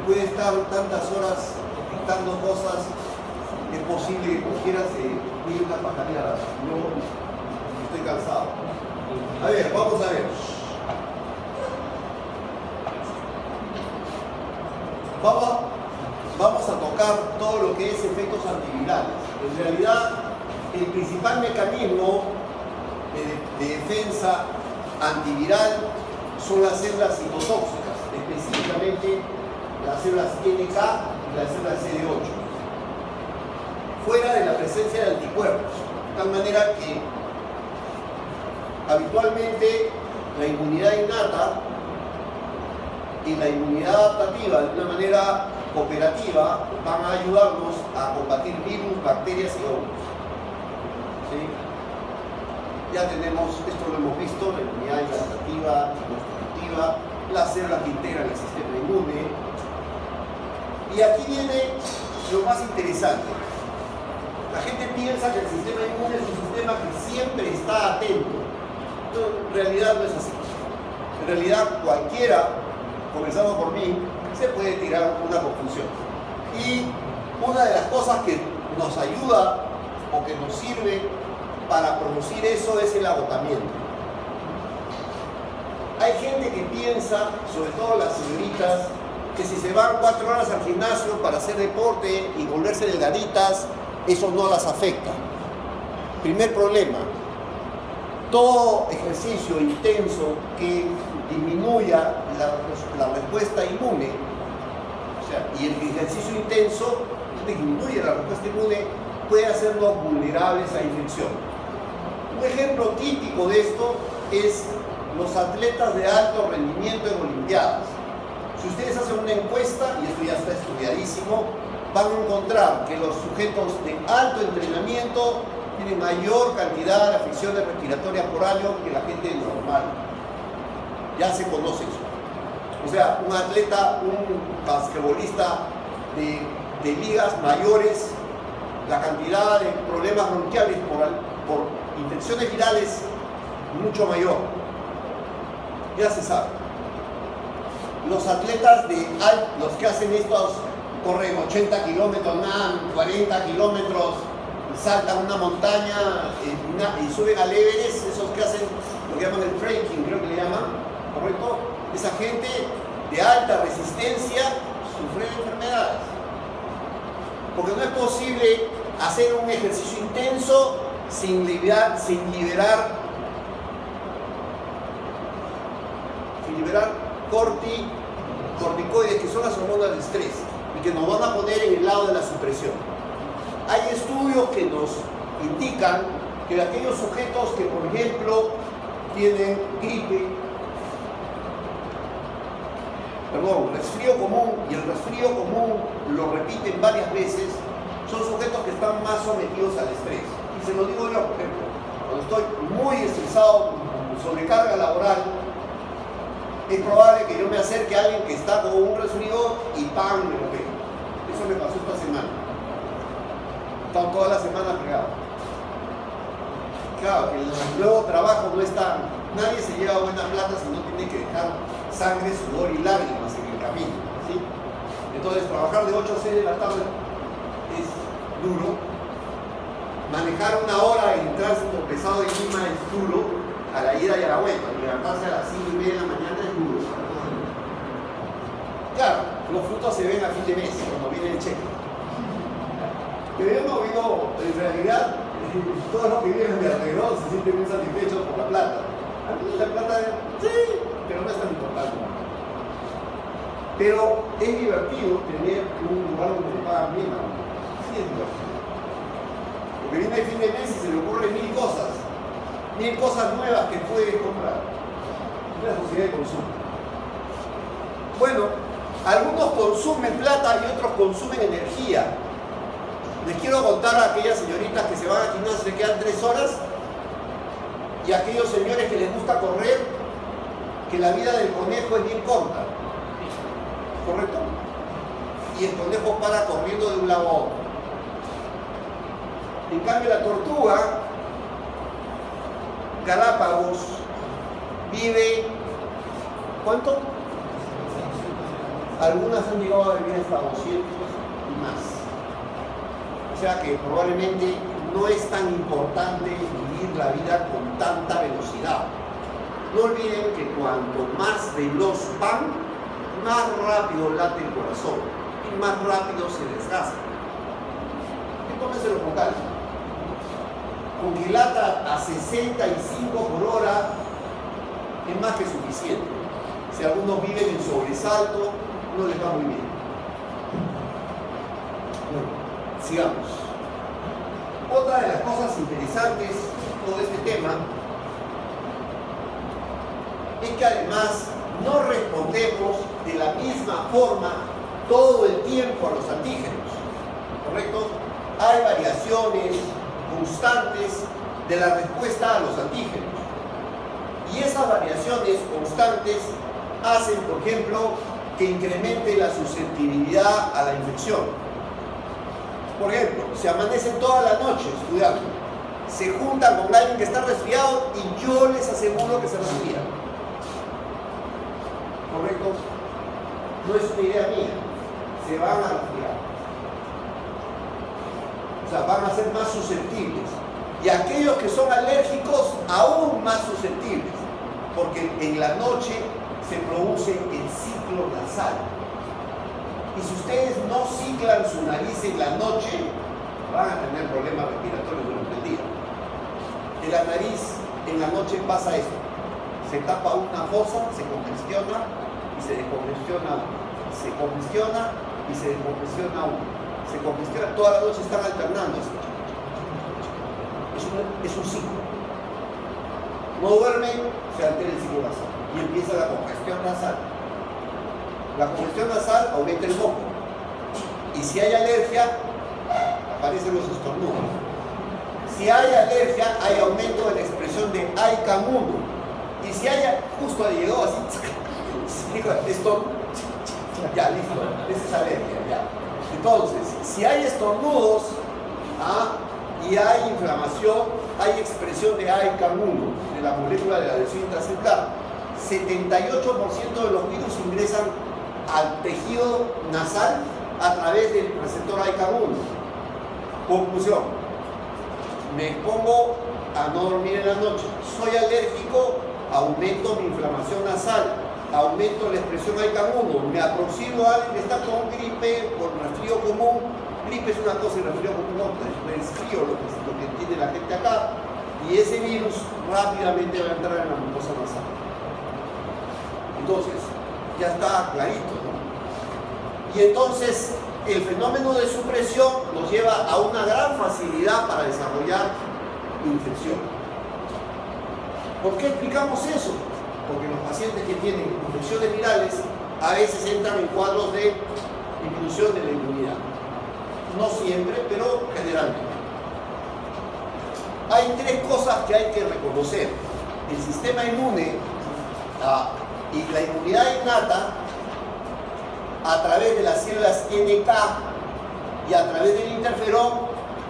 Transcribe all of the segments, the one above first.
puede estar tantas horas dictando cosas, es posible que cualquiera se mire una pajareada. Yo estoy cansado. A ver, vamos a ver. Vamos a tocar todo lo que es efectos antivirales. En realidad, el principal mecanismo de defensa antiviral son las células citotóxicas, específicamente las células NK y las células CD8, fuera de la presencia de anticuerpos, de tal manera que habitualmente la inmunidad innata y la inmunidad adaptativa, de una manera cooperativa, van a ayudarnos a combatir virus, bacterias y hongos. ¿Sí? Ya tenemos, esto lo hemos visto, la inmunidad adaptativa y constitutiva, las células que integran el sistema inmune. Y aquí viene lo más interesante. La gente piensa que el sistema inmune es un sistema que siempre está atento. No, en realidad no es así. En realidad cualquiera, comenzando por mí, se puede tirar una confusión. Y una de las cosas que nos ayuda o que nos sirve para producir eso es el agotamiento. Hay gente que piensa, sobre todo las señoritas, que si se van 4 horas al gimnasio para hacer deporte y volverse delgaditas, eso no las afecta. Primer problema, todo ejercicio intenso que disminuya la respuesta inmune, o sea, y el ejercicio intenso disminuye la respuesta inmune, puede hacerlos vulnerables a infección. Un ejemplo típico de esto es los atletas de alto rendimiento en Olimpiadas. Si ustedes hacen una encuesta, y esto ya está estudiadísimo, van a encontrar que los sujetos de alto entrenamiento tienen mayor cantidad de afecciones respiratorias por año que la gente normal. Ya se conoce eso. O sea, un atleta, un basquetbolista de ligas mayores, la cantidad de problemas bronquiales por infecciones virales mucho mayor. Ya se sabe. Los atletas los que hacen estos, corren 80 kilómetros, nadan 40 kilómetros, saltan una montaña y suben al Everest, esos que hacen lo que llaman el trekking, creo que le llaman, ¿correcto? Esa gente de alta resistencia sufre de enfermedades. Porque no es posible hacer un ejercicio intenso sin liberar corticoides, que son las hormonas de estrés, y que nos van a poner en el lado de la supresión. Hay estudios que nos indican que aquellos sujetos que, por ejemplo, tienen resfrío común, y el resfrío común lo repiten varias veces, son sujetos que están más sometidos al estrés. Y se lo digo yo, por ejemplo, cuando estoy muy estresado, sobrecarga laboral, es probable que yo me acerque a alguien que está con un resfrío y ¡pam! Me lo pego. Eso me pasó esta semana. He estado toda la semana fregado. Claro, que el nuevo trabajo no está, nadie se lleva buena plata si no tiene que dejar sangre, sudor y lágrimas en el camino, ¿sí? Entonces, trabajar de 8 a 6 de la tarde es duro. Manejar 1 hora en tránsito pesado de Lima es duro, a la ida y a la vuelta. Levantarse a las 5:30 de la mañana es duro. Claro, los frutos se ven a fin de mes, cuando viene el cheque. Pero yo no vivo, en realidad, todos los que viven a mi alrededor se sienten muy satisfechos por la plata. A mí la plata, sí, pero no es tan importante. Pero es divertido tener un lugar donde te pagan bien. Sí, es divertido. Porque viene el fin de mes y se le ocurren 1000 cosas. 1000 cosas nuevas que puedes comprar. Es la sociedad de consumo. Bueno, algunos consumen plata y otros consumen energía. Les quiero contar a aquellas señoritas que se van al gimnasio y se quedan 3 horas, y a aquellos señores que les gusta correr, que la vida del conejo es bien corta. ¿Correcto? Y el conejo para corriendo de un lado a otro. En cambio, la tortuga Galápagos vive, ¿cuánto? algunas han llegado a vivir hasta 200 y más. O sea que probablemente no es tan importante vivir la vida con tanta velocidad. No olviden que cuanto más veloz van, más rápido late el corazón y más rápido se desgasta. Tómenselo con calma. Con que lata a 65 por hora es más que suficiente. Si algunos viven en sobresalto, no les va muy bien. Bueno, sigamos. Otra de las cosas interesantes de todo este tema es que además no respondemos de la misma forma todo el tiempo a los antígenos, ¿correcto? Hay variaciones constantes de la respuesta a los antígenos. Y esas variaciones constantes hacen, por ejemplo, que incremente la susceptibilidad a la infección. Por ejemplo, se amanecen toda la noche estudiando, se juntan con alguien que está resfriado y yo les aseguro que se resfría. ¿Correcto? No es una idea mía, se van a resfriar. O sea, van a ser más susceptibles. Y aquellos que son alérgicos, aún más susceptibles. Porque en la noche se produce el ciclo nasal. Y si ustedes no ciclan su nariz en la noche, van a tener problemas respiratorios durante el día. En la nariz, en la noche pasa esto. Se tapa una fosa, se congestiona y se descongestiona uno. Se congestiona y se descongestiona uno. Se congestiona, toda la noche están alternando. Es un ciclo. No duermen, se altera el ciclo nasal y empieza la congestión nasal. La congestión nasal aumenta el moco. Y si hay alergia, aparecen los estornudos. Si hay alergia, hay aumento de la expresión de ay camundo. Y si hay, justo llegó así, esto, ya listo, esa es alergia, ya. Entonces, si hay estornudos y hay inflamación, hay expresión de ay camundo, de la molécula de la adhesión intracelular. 78% de los virus ingresan al tejido nasal a través del receptor ay camundo. Conclusión: me expongo a no dormir en la noche, soy alérgico, aumento mi inflamación nasal, aumento la expresión ay camundo, me aproximo a alguien que está con gripe, con resfrío común. Gripe es una cosa y resfrío común otra, es resfrío lo que tiene la gente acá, y ese virus rápidamente va a entrar en la mucosa nasal. Entonces, ya está clarito, ¿no? Y entonces el fenómeno de supresión nos lleva a una gran facilidad para desarrollar infección. ¿Por qué explicamos eso? Porque los pacientes que tienen infecciones virales a veces entran en cuadros de disminución de la inmunidad. No siempre, pero generalmente. Hay tres cosas que hay que reconocer. El sistema inmune y la inmunidad innata, a través de las células NK y a través del interferón,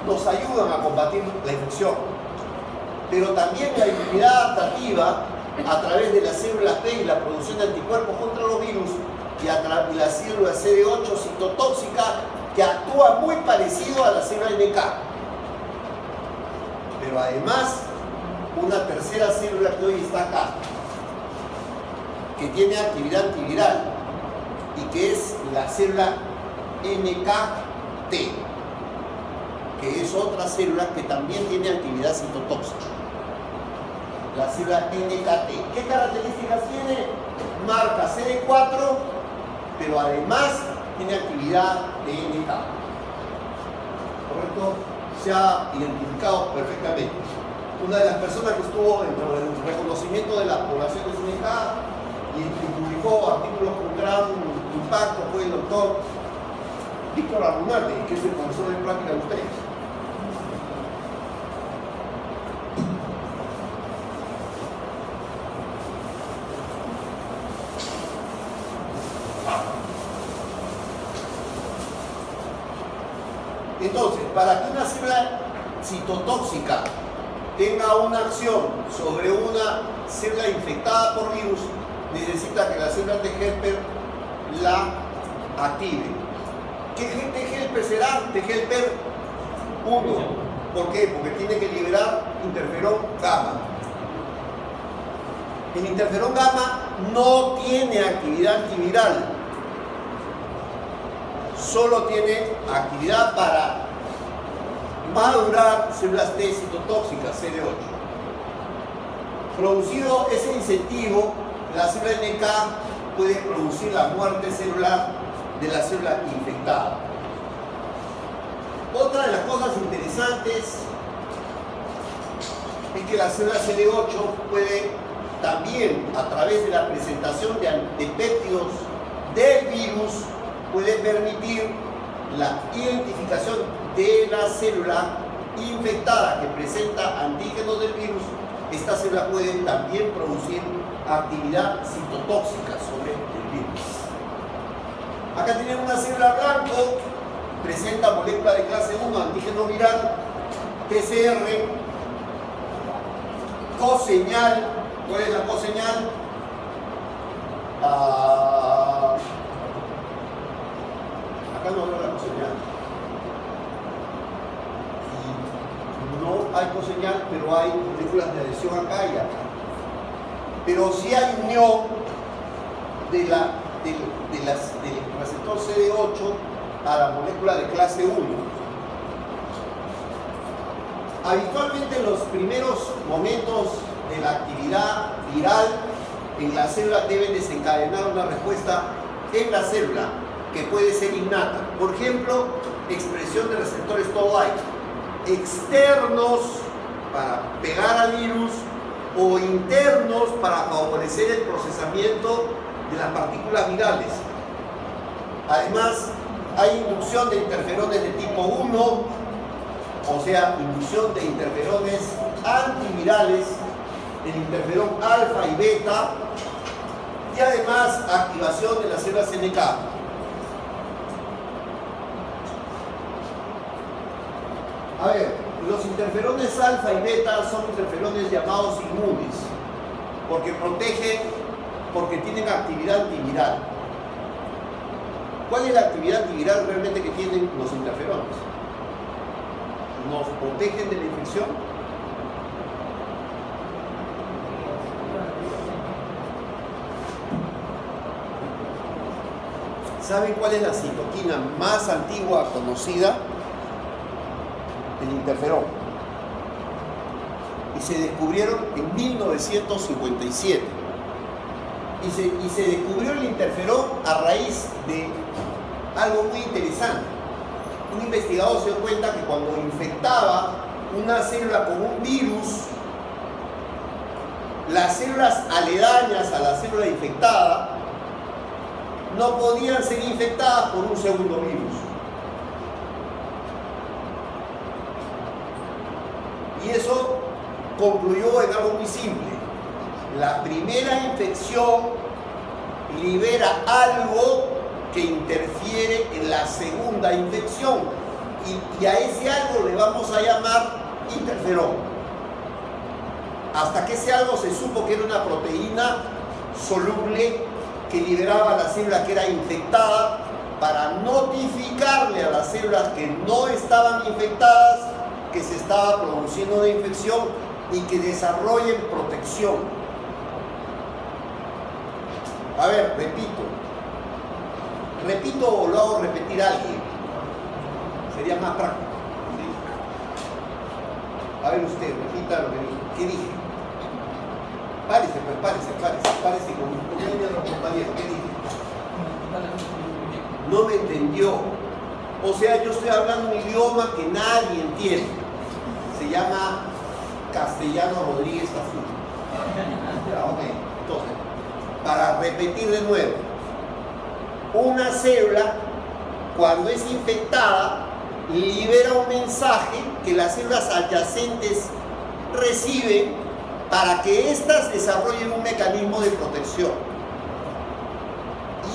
nos ayudan a combatir la infección. Pero también la inmunidad adaptativa, a través de las células T y la producción de anticuerpos contra los virus, y a través de la célula CD8 citotóxica, que actúa muy parecido a la célula NK. Pero además, una tercera célula que hoy está acá, que tiene actividad antiviral, y que es la célula NKT, que es otra célula que también tiene actividad citotóxica. La célula NKT. ¿Qué características tiene? Marca CD4, pero además tiene actividad de NK. ¿Correcto? Se ha identificado perfectamente. Una de las personas que estuvo dentro del reconocimiento de las poblaciones NK y publicó artículos con gran impacto fue el doctor Víctor Arrunate, que es el profesor de práctica de ustedes. Entonces, para que una célula citotóxica tenga una acción sobre una célula infectada por virus, necesita que la célula de Helper la active. ¿Qué T-helper será? T-helper 1. ¿Por qué? Porque tiene que liberar interferón gamma. El interferón gamma no tiene actividad antiviral, solo tiene actividad para madurar células T citotóxicas, CD8. Producido ese incentivo, la célula NK puede producir la muerte celular de la célula infectada. Otra de las cosas interesantes es que la célula CD8 puede también, a través de la presentación de péptidos del virus, puede permitir la identificación de la célula infectada que presenta antígenos del virus. Esta célula puede también producir actividad citotóxica sobre el virus. Acá tienen una célula blanco, presenta molécula de clase 1, antígeno viral, TCR, coseñal. ¿Cuál es la coseñal? Acá no veo la coseñal. No hay coseñal, pero hay moléculas de adhesión acá y acá. Pero sí hay unión del receptor CD8 a la molécula de clase 1. Habitualmente en los primeros momentos de la actividad viral en la célula deben desencadenar una respuesta en la célula que puede ser innata. Por ejemplo, expresión de receptores toll-like externos para pegar al virus o internos para favorecer el procesamiento de las partículas virales. Además, hay inducción de interferones de tipo 1, o sea, inducción de interferones antivirales, el interferón alfa y beta, y además activación de las células NK. A ver, los interferones alfa y beta son interferones llamados inmunes, porque protegen, porque tienen actividad antiviral. ¿Cuál es la actividad antiviral realmente que tienen los interferones? ¿Nos protegen de la infección? ¿Saben cuál es la citoquina más antigua conocida? El interferón. Y se descubrieron en 1957. Y se descubrió el interferón a raíz de algo muy interesante. Un investigador se dio cuenta que cuando infectaba una célula con un virus, las células aledañas a la célula infectada no podían ser infectadas por un segundo virus. Y eso concluyó en algo muy simple. La primera infección libera algo que interfiere en la segunda infección. Y a ese algo le vamos a llamar interferón. Hasta que ese algo se supo que era una proteína soluble que liberaba a la célula que era infectada para notificarle a las células que no estaban infectadas que se estaba produciendo una infección y que desarrollen protección. A ver, repito o lo hago repetir a alguien. Sería más práctico. ¿Sí? A ver usted, repita lo que dije. ¿Qué dije? Párese, pues, párese con los compañeros. ¿Qué dije? No me entendió. O sea, yo estoy hablando un idioma que nadie entiende. Se llama Castellano Rodríguez Cafú. Ya, ok. Entonces, para repetir de nuevo, una célula, cuando es infectada, libera un mensaje que las células adyacentes reciben para que éstas desarrollen un mecanismo de protección.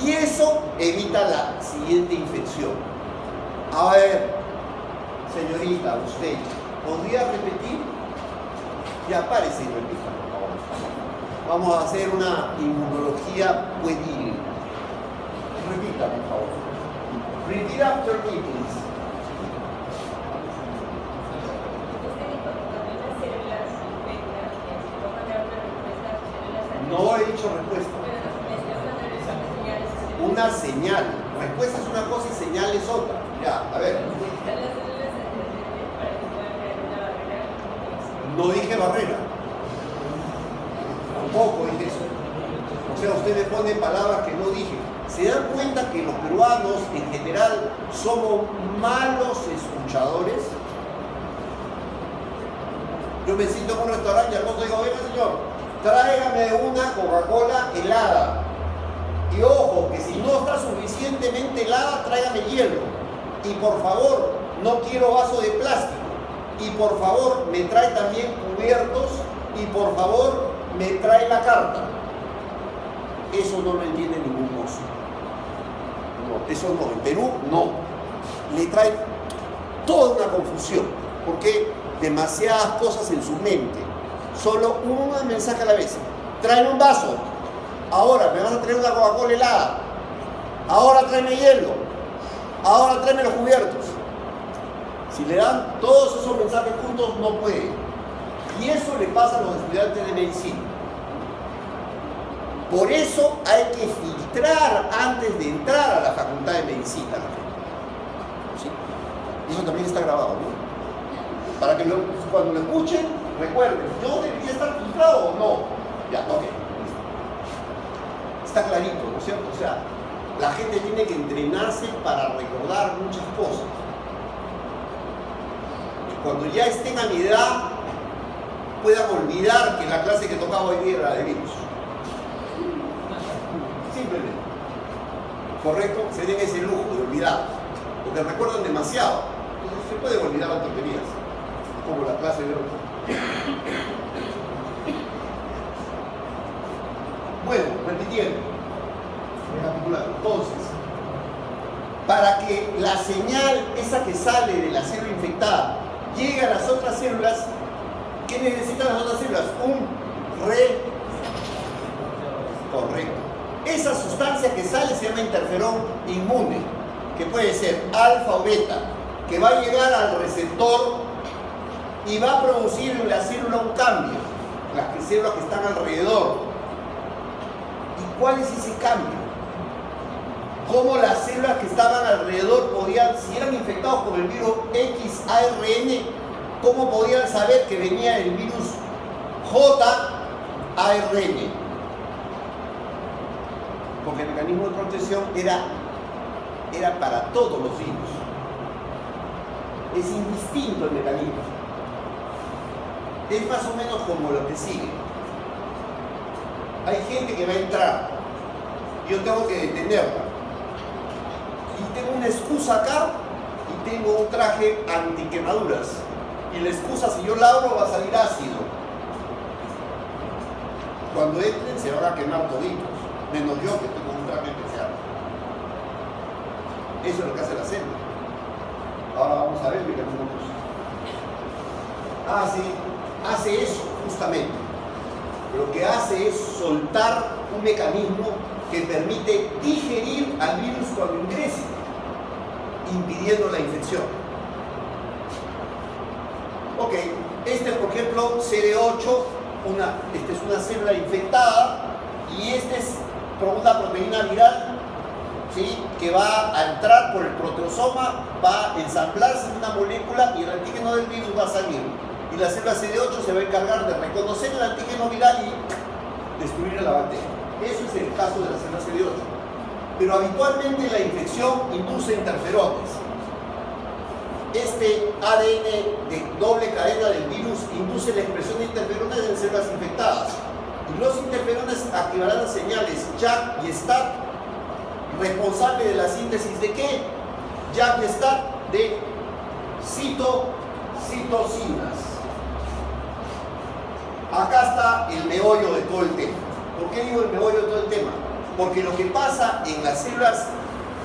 Y eso evita la siguiente infección. A ver, señorita, usted, ¿podría repetir? Ya párese y repita, por favor. Vamos a hacer una inmunología pueril. Repita, por favor. Repeat after me, please. No he dicho respuesta. Una señal. Respuesta es una cosa y señal es otra. Ya, a ver. No dije barrera. Tampoco dije eso. O sea, usted me pone palabras que no dije. ¿Se dan cuenta que los peruanos en general somos malos escuchadores? Yo me siento en un restaurante y al mozo digo, venga señor, tráigame una Coca-Cola helada. Y ojo, que si no está suficientemente helada, tráigame hielo. Y por favor, no quiero vaso de plástico. Y por favor, me trae también cubiertos. Y por favor, me trae la carta. Eso no lo entiende ningún mozo. No, eso no. En Perú, no. Le trae toda una confusión. Porque demasiadas cosas en su mente. Solo un mensaje a la vez. Tráeme un vaso. Ahora me vas a traer una Coca-Cola helada. Ahora tráeme hielo. Ahora tráeme los cubiertos. Si le dan todos esos mensajes juntos, no puede. Y eso le pasa a los estudiantes de medicina. Por eso hay que filtrar antes de entrar a la facultad de medicina. ¿Sí? Eso también está grabado, ¿no? Para que cuando lo escuchen, recuerden, ¿yo debería estar filtrado o no? Ya, ok. Está clarito, ¿no es cierto? O sea, la gente tiene que entrenarse para recordar muchas cosas. Y cuando ya estén a mi edad, puedan olvidar que la clase que tocaba hoy día era de virus. Simplemente. ¿Correcto? Se den ese lujo de olvidar. Porque recuerdan demasiado. Entonces se pueden olvidar las tonterías. Como la clase de hoy. Bueno, repitiendo, recapitulando. Entonces, para que la señal, esa que sale de la célula infectada, llegue a las otras células, ¿qué necesitan las otras células? Un correcto. Esa sustancia que sale se llama interferón inmune, que puede ser alfa o beta, que va a llegar al receptor y va a producir en la célula un cambio, las células que están alrededor. ¿Cuál es ese cambio? ¿Cómo las células que estaban alrededor podían, si eran infectados con el virus XARN, cómo podían saber que venía el virus JARN? Porque el mecanismo de protección era para todos los virus. Es indistinto el mecanismo. Es más o menos como lo que sigue. Hay gente que va a entrar, yo tengo que detenerla. Y tengo una excusa acá y tengo un traje antiquemaduras. Y la excusa, si yo la abro, va a salir ácido. Cuando entren se van a quemar toditos, menos yo que tengo un traje especial. Eso es lo que hace la célula. Ahora vamos a ver el mecanismo. Hace eso justamente. Lo que hace es soltar un mecanismo que permite digerir al virus cuando ingrese, impidiendo la infección. Ok, este por ejemplo CD8, esta es una célula infectada y esta es una proteína viral, ¿sí?, que va a entrar por el proteosoma, va a ensamblarse en una molécula y el antígeno del virus va a salir. Y la célula CD8 se va a encargar de reconocer el antígeno viral y destruir la bacteria. Eso es el caso de la célula CD8. Pero habitualmente la infección induce interferones. Este ADN de doble cadena del virus induce la expresión de interferones en células infectadas. Y los interferones activarán señales JAK y STAT, responsable de la síntesis de ¿qué? JAK y STAT de citocinas. Acá está el meollo de todo el tema. ¿Por qué digo el meollo de todo el tema? Porque lo que pasa en las células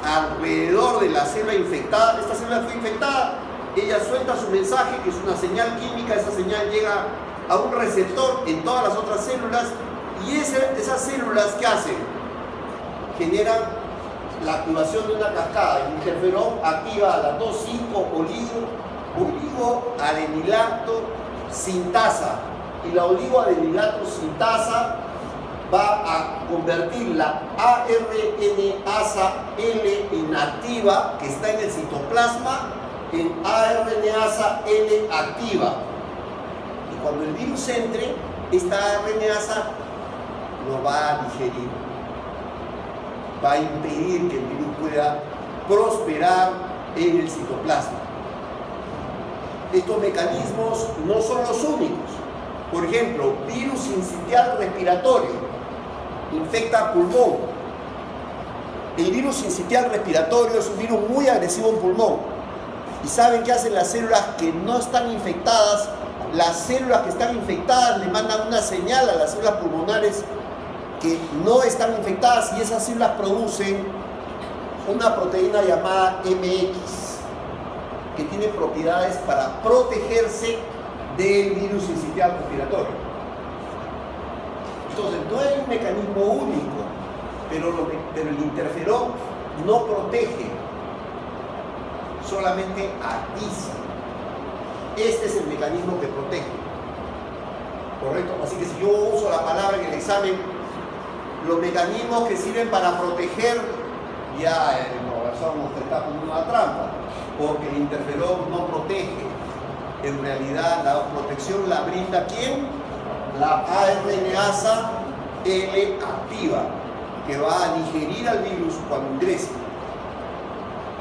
alrededor de la célula infectada, esta célula fue infectada, ella suelta su mensaje, que es una señal química, esa señal llega a un receptor en todas las otras células, y esas células, ¿qué hacen? Generan la activación de una cascada. El interferón activa la 2,5 oligoadenilato sintasa, y la oligoadenilato sintasa va a convertir la ARNasa L inactiva que está en el citoplasma en ARNasa L activa. Y cuando el virus entre, esta RNasa lo va a digerir, va a impedir que el virus pueda prosperar en el citoplasma. Estos mecanismos no son los únicos. Por ejemplo, virus sincitial respiratorio infecta pulmón. El virus sincitial respiratorio es un virus muy agresivo en pulmón. ¿Y saben qué hacen las células que no están infectadas? Las células que están infectadas le mandan una señal a las células pulmonares que no están infectadas, y esas células producen una proteína llamada MX que tiene propiedades para protegerse del virus sincitial respiratorio. Entonces, no es un mecanismo único, pero el interferón no protege, solamente atiza. Este es el mecanismo que protege, ¿correcto? Así que si yo uso la palabra en el examen, los mecanismos que sirven para proteger, ya el profesor nos está poniendo una trampa, porque el interferón no protege. En realidad la protección la brinda ¿quién? La ARNasa L activa, que va a digerir al virus cuando ingrese.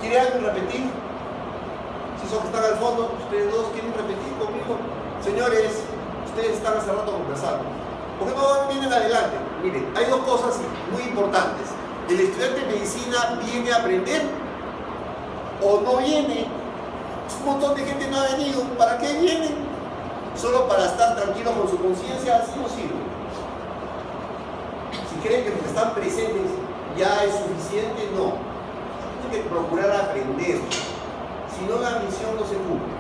¿Quiere alguien repetir? Si son que están al fondo, ustedes dos quieren repetir conmigo. Señores, ustedes están hace rato conversando. ¿Por qué no vienen adelante? Miren, hay dos cosas muy importantes. ¿El estudiante de medicina viene a aprender o no viene? Un montón de gente no ha venido. ¿Para qué vienen? Solo para estar tranquilos con su conciencia. Así no sirve. Si creen que los que están presentes ya es suficiente, no. Tienen que procurar aprender. Si no, la misión no se cumple.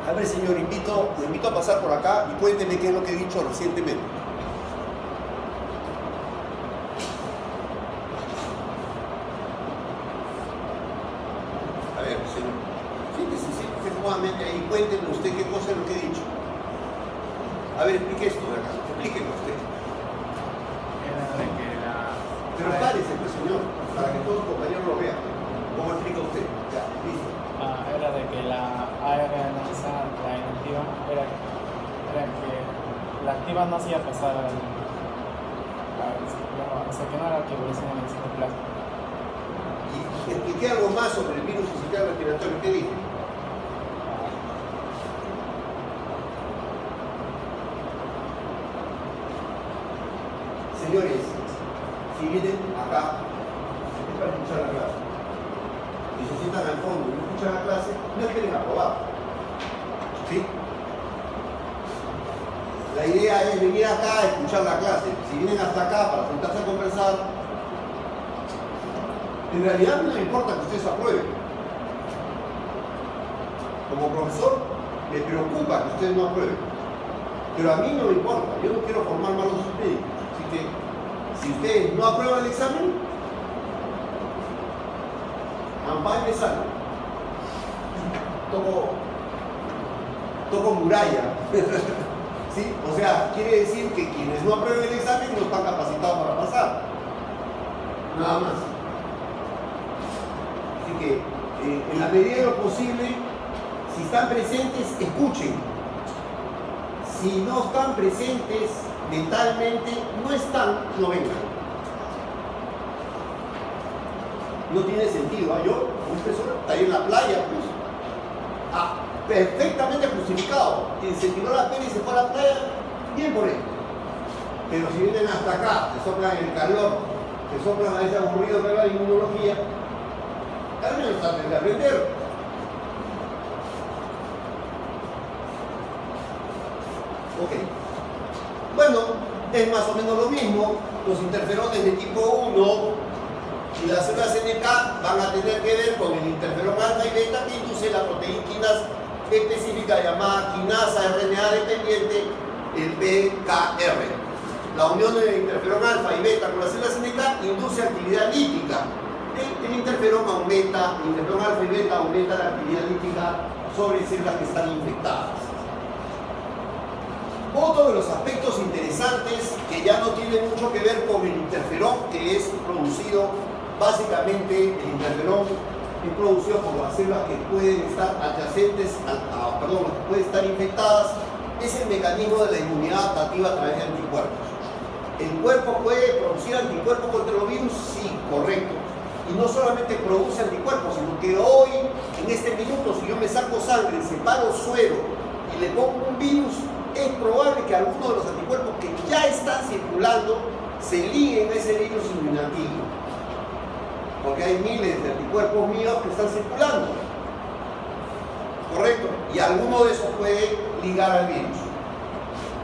A ver, señor, lo invito a pasar por acá y cuénteme qué es lo que he dicho recientemente. A ver, señor, siéntese nuevamente ahí, cuénteme usted qué cosa es lo que he dicho. A ver, explique esto de acá, explíqueme usted. Pero párese, pues, señor, para que todos los compañeros lo vean. ¿Cómo explica usted? Ya, listo. Era de que la ARNasa, la inactiva, era que la activa no hacía pasar o sea, que no era que evolucione en el citoplasma. Y expliqué algo más sobre el virus sincitial respiratorio. ¿Qué dije? Señores, si vienen acá, es para escuchar la clase, y se sientan al fondo y no escuchan la clase, no esperen aprobar. ¿Sí? La idea es venir acá a escuchar la clase. Si vienen hasta acá para sentarse a conversar, en realidad no me importa que ustedes aprueben. Como profesor, me preocupa que ustedes no aprueben. Pero a mí no me importa, yo no quiero formar malos médicos. Así que, si ustedes no aprueban el examen, amparo me sale. Toco muralla. ¿Sí? O sea, quiere decir que quienes no aprueben el examen no están capacitados para pasar. Nada más. Así que, en la medida de lo posible, si están presentes, escuchen. Si no están presentes mentalmente, no están, no vengan. No tiene sentido. Yo, un profesor, está ahí en la playa, pues. Perfectamente justificado. Quien se tiró la pena y se fue a la playa, bien por él. Pero si vienen hasta acá, se soplan en el calor, se soplan a ese aburrido que va de inmunología, también no saben de aprender. Ok. Bueno, es más o menos lo mismo. Los interferones de tipo 1 y las células NK van a tener que ver con el interferón alfa y beta que induce la proteínas específica llamada quinasa RNA dependiente, el PKR. La unión de interferón alfa y beta con las células NK induce actividad lítica. El interferón alfa y beta aumenta la actividad lítica sobre células que están infectadas. Otro de los aspectos interesantes que ya no tiene mucho que ver con el interferón, que es producido básicamente, el interferón es producido por las células que pueden estar adyacentes, que pueden estar infectadas, es el mecanismo de la inmunidad adaptativa a través de anticuerpos. ¿El cuerpo puede producir anticuerpos contra los virus? Sí, correcto. Y no solamente produce anticuerpos, sino que hoy, en este minuto, si yo me saco sangre, separo suero y le pongo un virus, es probable que algunos de los anticuerpos que ya están circulando se liguen a ese virus inmunativo. Porque hay miles de anticuerpos míos que están circulando. ¿Correcto? Y alguno de esos puede ligar al virus.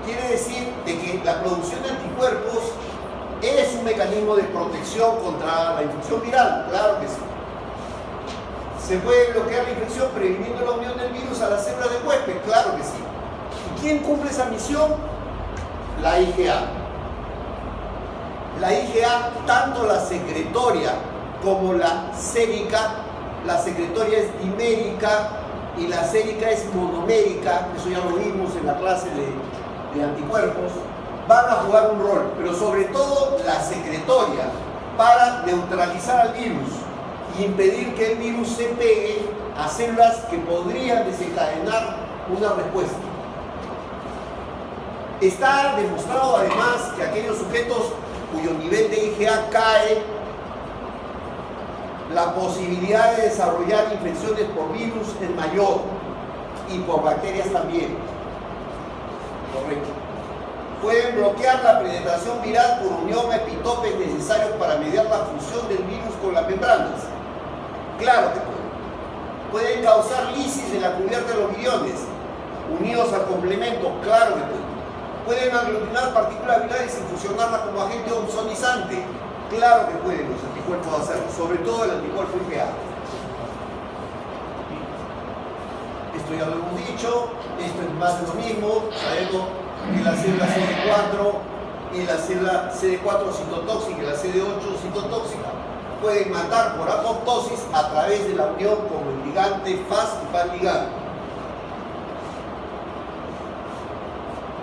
Quiere decir de que la producción de anticuerpos es un mecanismo de protección contra la infección viral. Claro que sí. ¿Se puede bloquear la infección previniendo la unión del virus a las células del huésped? Claro que sí. ¿Y quién cumple esa misión? La IgA. La IgA, tanto la secretoria como la sérica. La secretoria es dimérica y la sérica es monomérica, eso ya lo vimos en la clase de anticuerpos, van a jugar un rol, pero sobre todo la secretoria para neutralizar al virus y impedir que el virus se pegue a células que podrían desencadenar una respuesta. Está demostrado además que aquellos sujetos cuyo nivel de IgA cae, la posibilidad de desarrollar infecciones por virus es mayor y por bacterias también. Correcto. Pueden bloquear la penetración viral por unión a epitopes necesarios para mediar la fusión del virus con las membranas. Claro que pueden. Pueden causar lisis en la cubierta de los viriones, unidos al complemento. Claro que pueden. Pueden aglutinar partículas virales y fusionarlas como agente ozonizante. Claro que pueden los anticuerpos hacerlo, sobre todo el anticuerpo IgA. Esto ya lo hemos dicho, esto es más de lo mismo. Sabemos que la célula CD4 y la célula CD4 citotóxica y la CD8 citotóxica pueden matar por apoptosis a través de la unión con el ligante Fas y Fas ligante.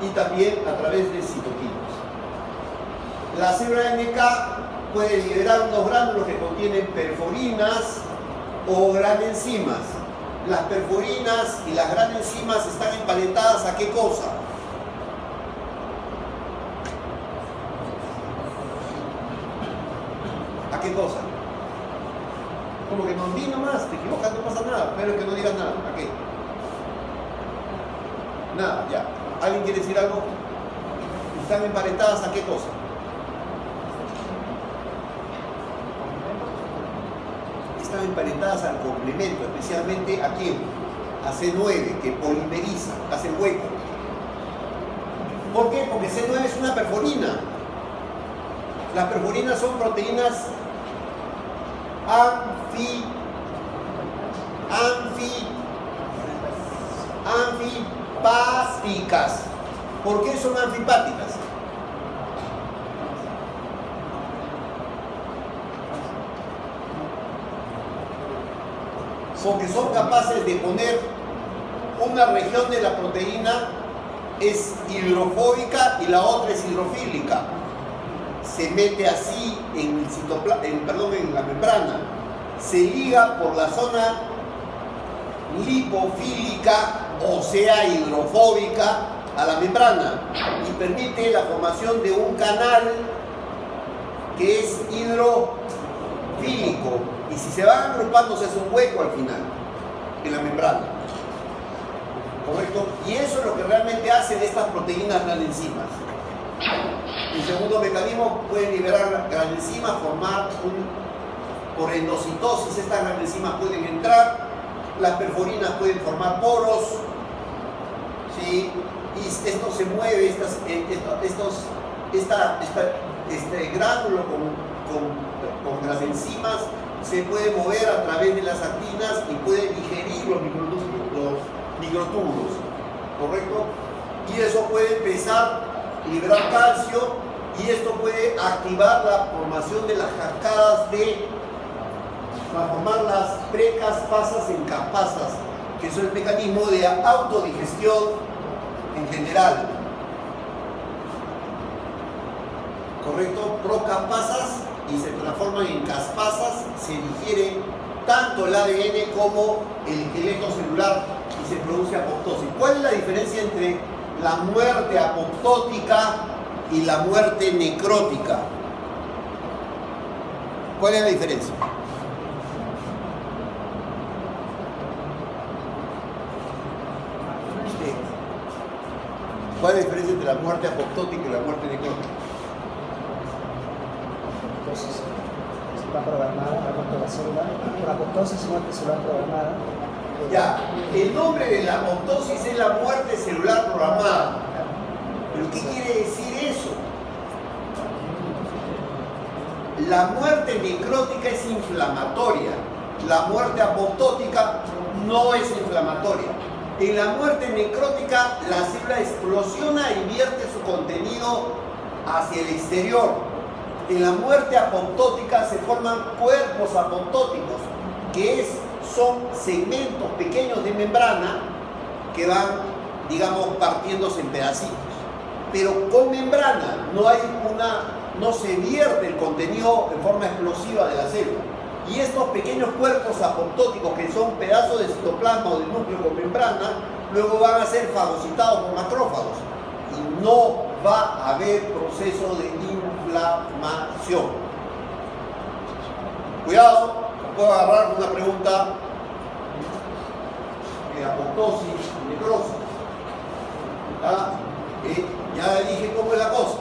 Y también a través de citoquinas. La célula NK puede liberar unos gránulos que contienen perforinas o granenzimas. Las perforinas y las granenzimas están emparentadas ¿a qué cosa? ¿A qué cosa? Como que no di nomás, te equivocas, no pasa nada, pero que no digas nada. ¿A qué? Nada, ya. ¿Alguien quiere decir algo? ¿Están emparentadas a qué cosa? Están emparentadas al complemento, especialmente ¿a quién? A C9, que polimeriza, hace hueco. ¿Por qué? Porque C9 es una perforina. Las perforinas son proteínas anfipáticas. ¿Por qué son anfipáticas? Porque son capaces de poner una región de la proteína es hidrofóbica y la otra es hidrofílica. Se mete así en el en la membrana. Se liga por la zona lipofílica, o sea, hidrofóbica, a la membrana y permite la formación de un canal que es hidrofílico. Y si se van agrupando se hace un hueco al final en la membrana. ¿Correcto? Y eso es lo que realmente hacen estas proteínas granenzimas. El segundo mecanismo, pueden liberar granenzimas, formar por endocitosis. Estas granenzimas pueden entrar, las perforinas pueden formar poros, ¿sí? Y esto se mueve, este gránulo con granenzimas se puede mover a través de las actinas y puede digerir los microtúbulos, ¿correcto? Y eso puede empezar a liberar calcio y esto puede activar la formación de las cascadas de transformar las precaspasas en caspasas, que es el mecanismo de autodigestión en general. ¿Correcto? Procaspasas y se transforman en caspasas, se digiere tanto el ADN como el esqueleto celular y se produce apoptosis. ¿Cuál es la diferencia entre la muerte apoptótica y la muerte necrótica? ¿Cuál es la diferencia? ¿Cuál es la diferencia entre la muerte apoptótica y la muerte necrótica? Entonces, está programada la muerte de la célula, por apoptosis, muerte celular programada. Ya, el nombre de la apoptosis es la muerte celular programada. ¿Pero qué quiere decir eso? La muerte necrótica es inflamatoria. La muerte apoptótica no es inflamatoria. En la muerte necrótica, la célula explosiona y vierte su contenido hacia el exterior. En la muerte apoptótica se forman cuerpos apoptóticos, que son segmentos pequeños de membrana que van, digamos, partiéndose en pedacitos. Pero con membrana no se vierte el contenido en forma explosiva de la célula. Y estos pequeños cuerpos apoptóticos, que son pedazos de citoplasma o de núcleo con membrana, luego van a ser fagocitados por macrófagos. Y no va a haber proceso de inflamación. Cuidado, puedo agarrar una pregunta de apoptosis y necrosis. Ya dije cómo es la cosa.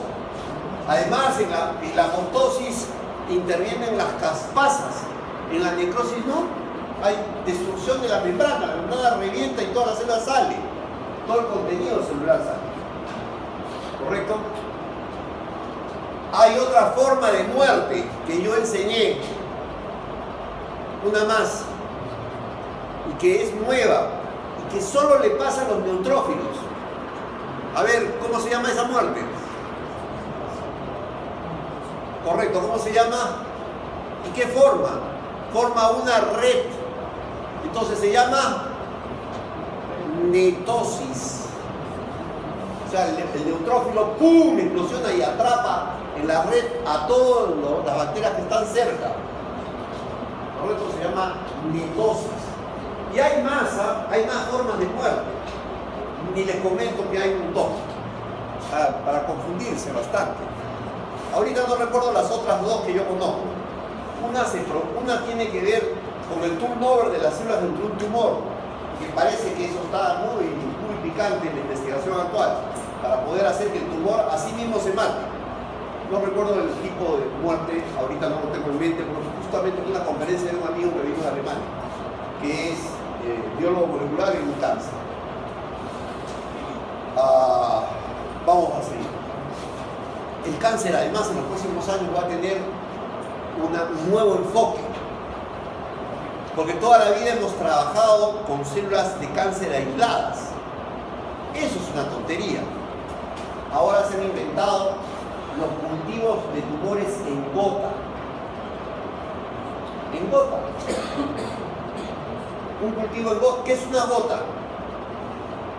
Además, en la apoptosis intervienen las caspasas. En la necrosis no. Hay destrucción de la membrana revienta y toda la célula sale. Todo el contenido celular sale. ¿Correcto? Hay otra forma de muerte que yo enseñé. Una más. Y que es nueva. Y que solo le pasa a los neutrófilos. A ver, ¿cómo se llama esa muerte? Correcto, ¿cómo se llama? ¿Y qué forma? Forma una red. Entonces se llama netosis. O sea, el neutrófilo ¡pum! Explosiona y atrapa en la red a todas las bacterias que están cerca. Correcto, se llama netosis. Y hay más formas de muerte. Ni les comento que hay un montón. Para confundirse bastante. Ahorita no recuerdo las otras dos que yo conozco. Una tiene que ver con el turnover de las células dentro de un tumor, que parece que eso está muy picante en la investigación actual, para poder hacer que el tumor así mismo se mate. No recuerdo el tipo de muerte, ahorita no lo tengo en mente, porque justamente en una conferencia de un amigo que vino de Alemania, que es biólogo molecular en un cáncer. Vamos a seguir. El cáncer, además, en los próximos años va a tener un nuevo enfoque, porque toda la vida hemos trabajado con células de cáncer aisladas. Eso es una tontería. Ahora se han inventado los cultivos de tumores en gota. En gota. Un cultivo en gota. ¿Qué es una gota?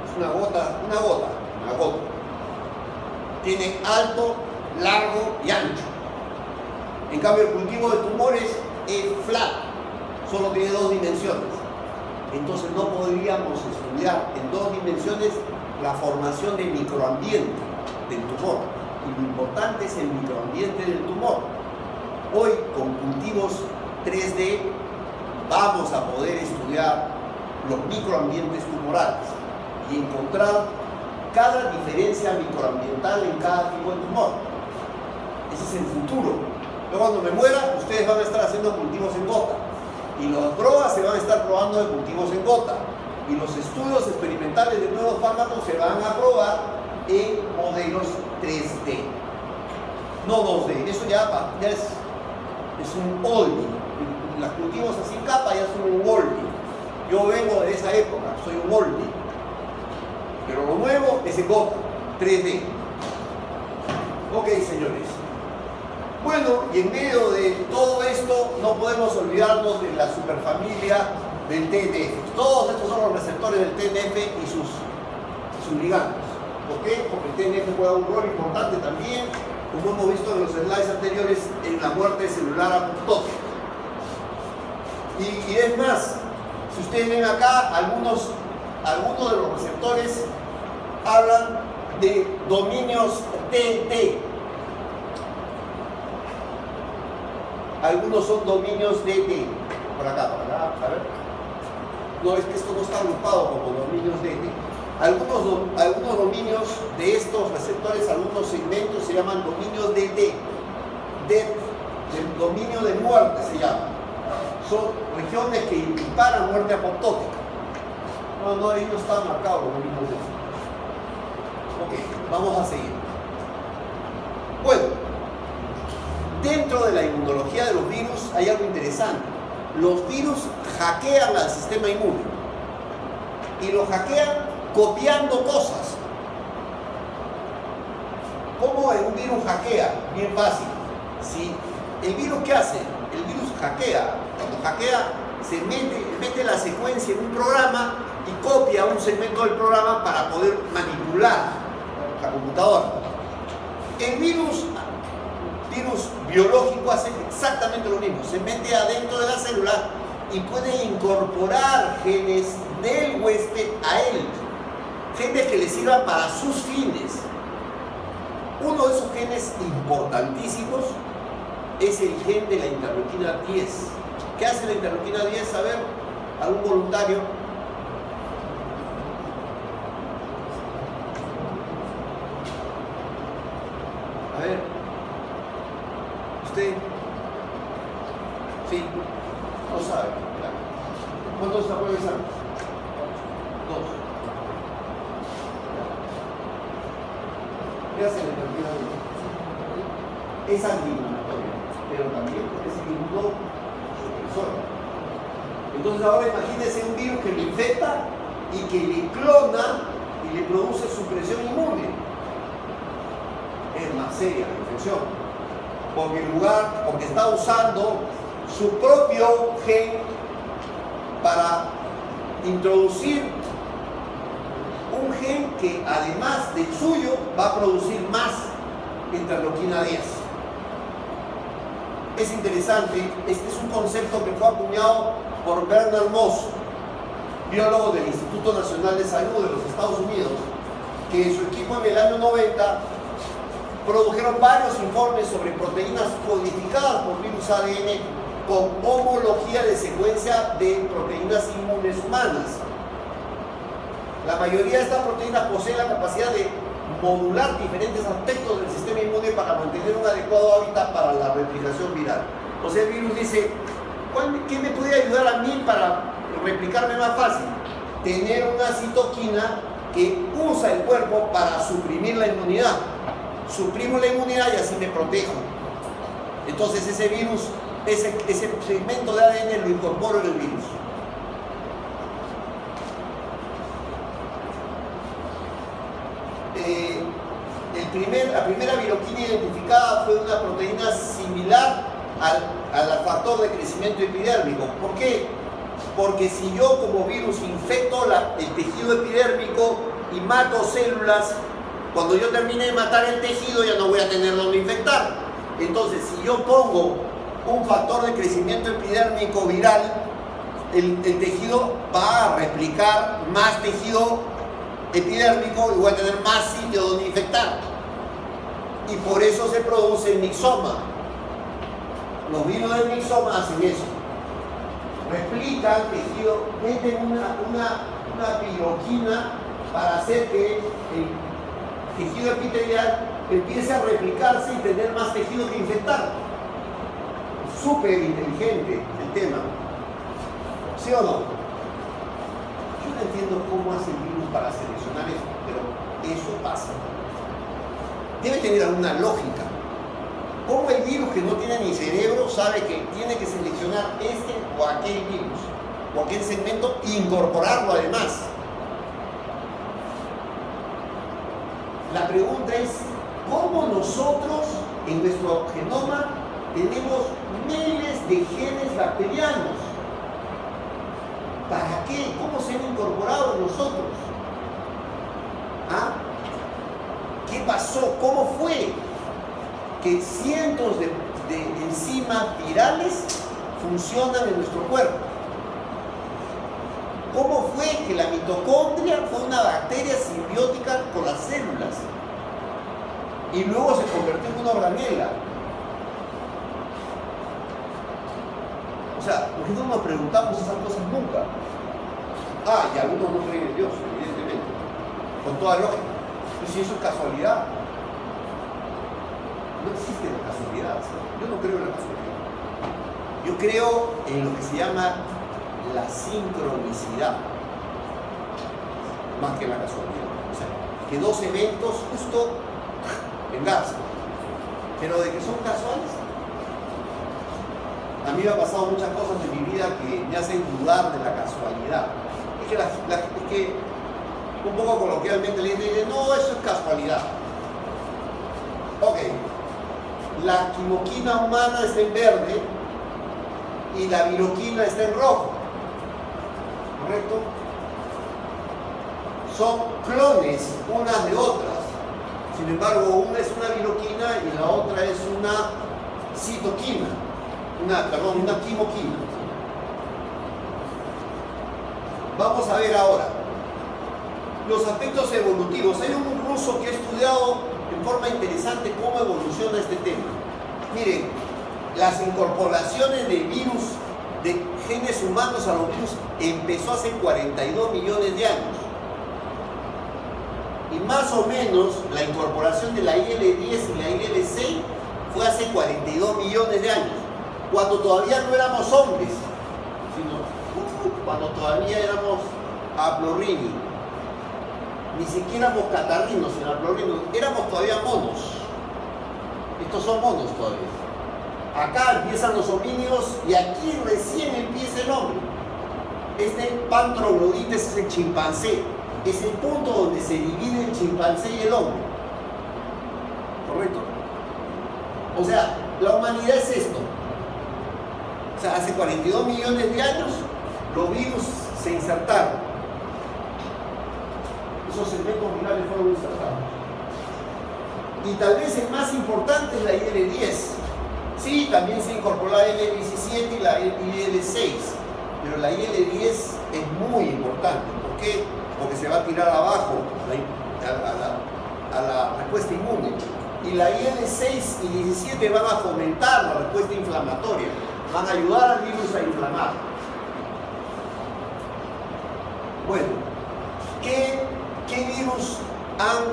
Es una gota. Tiene alto, largo y ancho. En cambio, el cultivo de tumores es flat, solo tiene 2 dimensiones. Entonces no podríamos estudiar en 2 dimensiones la formación del microambiente del tumor. Y lo importante es el microambiente del tumor. Hoy, con cultivos 3D, vamos a poder estudiar los microambientes tumorales y encontrar cada diferencia microambiental en cada tipo de tumor. Ese es el futuro. Yo cuando me muera, ustedes van a estar haciendo cultivos en gota. Y las drogas se van a estar probando de cultivos en gota. Y los estudios experimentales de nuevos fármacos se van a probar en modelos 3D. No 2D. Eso ya es un oldie. Los cultivos así en capa ya son un oldie. Yo vengo de esa época, soy un oldie. Pero lo nuevo es en gota, 3D. Ok, señores. Bueno, y en medio de todo esto no podemos olvidarnos de la superfamilia del TNF. Todos estos son los receptores del TNF y sus ligandos. ¿Por qué? Porque el TNF juega un rol importante también, como hemos visto en los slides anteriores, en la muerte celular apoptótica. Y es más, si ustedes ven acá, algunos de los receptores hablan de dominios TT. Algunos son dominios DT. Por acá, a ver. No, es que esto no está agrupado como dominios DT. Algunos dominios de estos receptores, algunos segmentos se llaman dominios DT. Del dominio de muerte se llama. Son regiones que disparan muerte apoptótica. No, ahí no está marcado los dominios DT. Ok, vamos a seguir. Bueno, dentro de la inmunología de los virus hay algo interesante. Los virus hackean al sistema inmune y lo hackean copiando cosas. ¿Cómo un virus hackea? Bien fácil. Si el virus, ¿qué hace? El virus hackea. Cuando hackea, se mete la secuencia en un programa y copia un segmento del programa para poder manipular la computadora. El virus biológico hace exactamente lo mismo. Se mete adentro de la célula y puede incorporar genes del huésped a él. Genes que le sirvan para sus fines. Uno de esos genes importantísimos es el gen de la interleuquina 10. ¿Qué hace la interleuquina 10? A ver, algún voluntario. A ver. ¿Usted? Sí. No sabe. Claro. ¿Cuántos apoyos hay? 2. ¿Qué hace la interleuquina 10? Es antiinflamatoria, pero también es inmunosupresora. Entonces ahora imagínese un virus que le infecta y que le clona y le produce supresión inmune. Es más seria la infección, porque está usando su propio gen para introducir un gen que además del suyo va a producir más interleuquina 10. Es interesante, este es un concepto que fue acuñado por Bernard Moss, biólogo del Instituto Nacional de Salud de los Estados Unidos, que en su equipo en el año 90 produjeron varios informes sobre proteínas codificadas por virus ADN con homología de secuencia de proteínas inmunes humanas. La mayoría de estas proteínas poseen la capacidad de modular diferentes aspectos del sistema inmune para mantener un adecuado hábitat para la replicación viral. O sea, el virus dice, ¿qué me puede ayudar a mí para replicarme más fácil? Tener una citoquina que usa el cuerpo para suprimir la inmunidad. Suprimo la inmunidad y así me protejo. Entonces ese virus, ese segmento de ADN lo incorporo en el virus. La primera viroquina identificada fue una proteína similar al factor de crecimiento epidérmico. ¿Por qué? Porque si yo como virus infecto el tejido epidérmico y mato células, cuando yo termine de matar el tejido ya no voy a tener donde infectar. Entonces, si yo pongo un factor de crecimiento epidérmico viral, el tejido va a replicar más tejido epidérmico y voy a tener más sitio donde infectar. Y por eso se produce el mixoma. Los virus del mixoma hacen eso. Replican tejido, meten una piroquina para hacer que el tejido epitelial empiece a replicarse y tener más tejido que infectar. Súper inteligente el tema. ¿Sí o no? Yo no entiendo cómo hace el virus para seleccionar eso, pero eso pasa. Debe tener alguna lógica. ¿Cómo el virus que no tiene ni cerebro sabe que tiene que seleccionar este o aquel virus o aquel segmento e incorporarlo además? La pregunta es, cómo nosotros en nuestro genoma tenemos miles de genes bacterianos. ¿Para qué? ¿Cómo se han incorporado en nosotros? ¿Ah? ¿Qué pasó? ¿Cómo fue que cientos de enzimas virales funcionan en nuestro cuerpo? ¿Cómo fue que la mitocondria fue una bacteria simbiótica con las células y luego se convirtió en una organela? O sea, ¿por qué no nos preguntamos esas cosas nunca? Ah, y algunos no creen en Dios, evidentemente, con toda lógica. Pero si eso es casualidad, no existe la casualidad. Yo no creo en la casualidad. Yo creo en lo que se llama la sincronicidad, más que la casualidad. O sea, que dos eventos justo engarzan, pero de que son casuales. A mí me ha pasado muchas cosas en mi vida que me hacen dudar de la casualidad. Es que un poco coloquialmente le dicen, no, eso es casualidad. Ok, la quimoquina humana está en verde y la viroquina está en rojo. ¿Correcto? Son clones unas de otras. Sin embargo, una es una viroquina y la otra es una citoquina. Una quimoquina. Vamos a ver ahora los aspectos evolutivos. Hay un ruso que ha estudiado en forma interesante cómo evoluciona este tema. Miren, las incorporaciones de virus, de genes humanos a los virus, empezó hace 42 millones de años. Y más o menos la incorporación de la IL-10 y la IL-6 fue hace 42 millones de años, cuando todavía no éramos hombres, sino cuando todavía éramos haplorrini. Ni siquiera éramos catarrinos en haplorrinos, éramos todavía monos. Estos son monos todavía. Acá empiezan los homínidos y aquí recién empieza el hombre. Este Pantroglodites es el chimpancé. Es el punto donde se divide el chimpancé y el hombre. ¿Correcto? O sea, la humanidad es esto. O sea, hace 42 millones de años los virus se insertaron. Esos segmentos virales fueron insertados. Y tal vez el más importante es la IL-10. Sí, también se incorporó la IL-17 y la IL-6. Pero la IL-10 es muy importante. ¿Por qué? Porque se va a tirar abajo a la respuesta inmune. Y la IL-6 y 17 van a fomentar la respuesta inflamatoria. Van a ayudar al virus a inflamar. Bueno, ¿qué virus han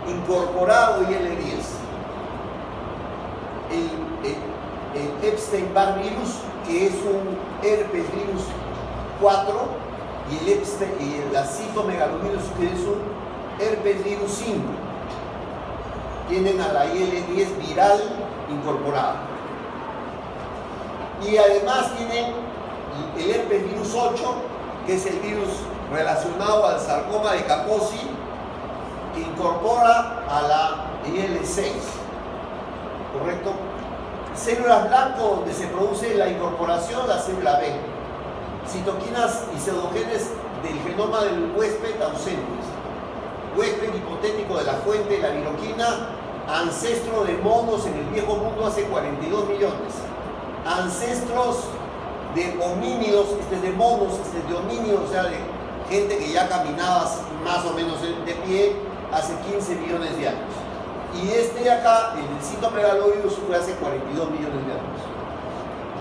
incorporado IL-10? El Epstein-Barr virus, que es un herpes virus 4, y el citomegalovirus, que es un herpes virus 5. Tienen a la IL-10 viral incorporada. Y además tienen el herpes virus 8, que es el virus relacionado al sarcoma de Kaposi, que incorpora a la IL-6. ¿Correcto? Células blanco, donde se produce la incorporación, la célula B. Citoquinas y pseudogenes del genoma del huésped ausentes. Huésped hipotético de la fuente de la viroquina, ancestro de monos en el viejo mundo hace 42 millones. Ancestros de homínidos, este es de monos, este es de homínidos, o sea, de gente que ya caminaba más o menos de pie hace 15 millones de años. Y este de acá, el citomegalovirus, fue hace 42 millones de años.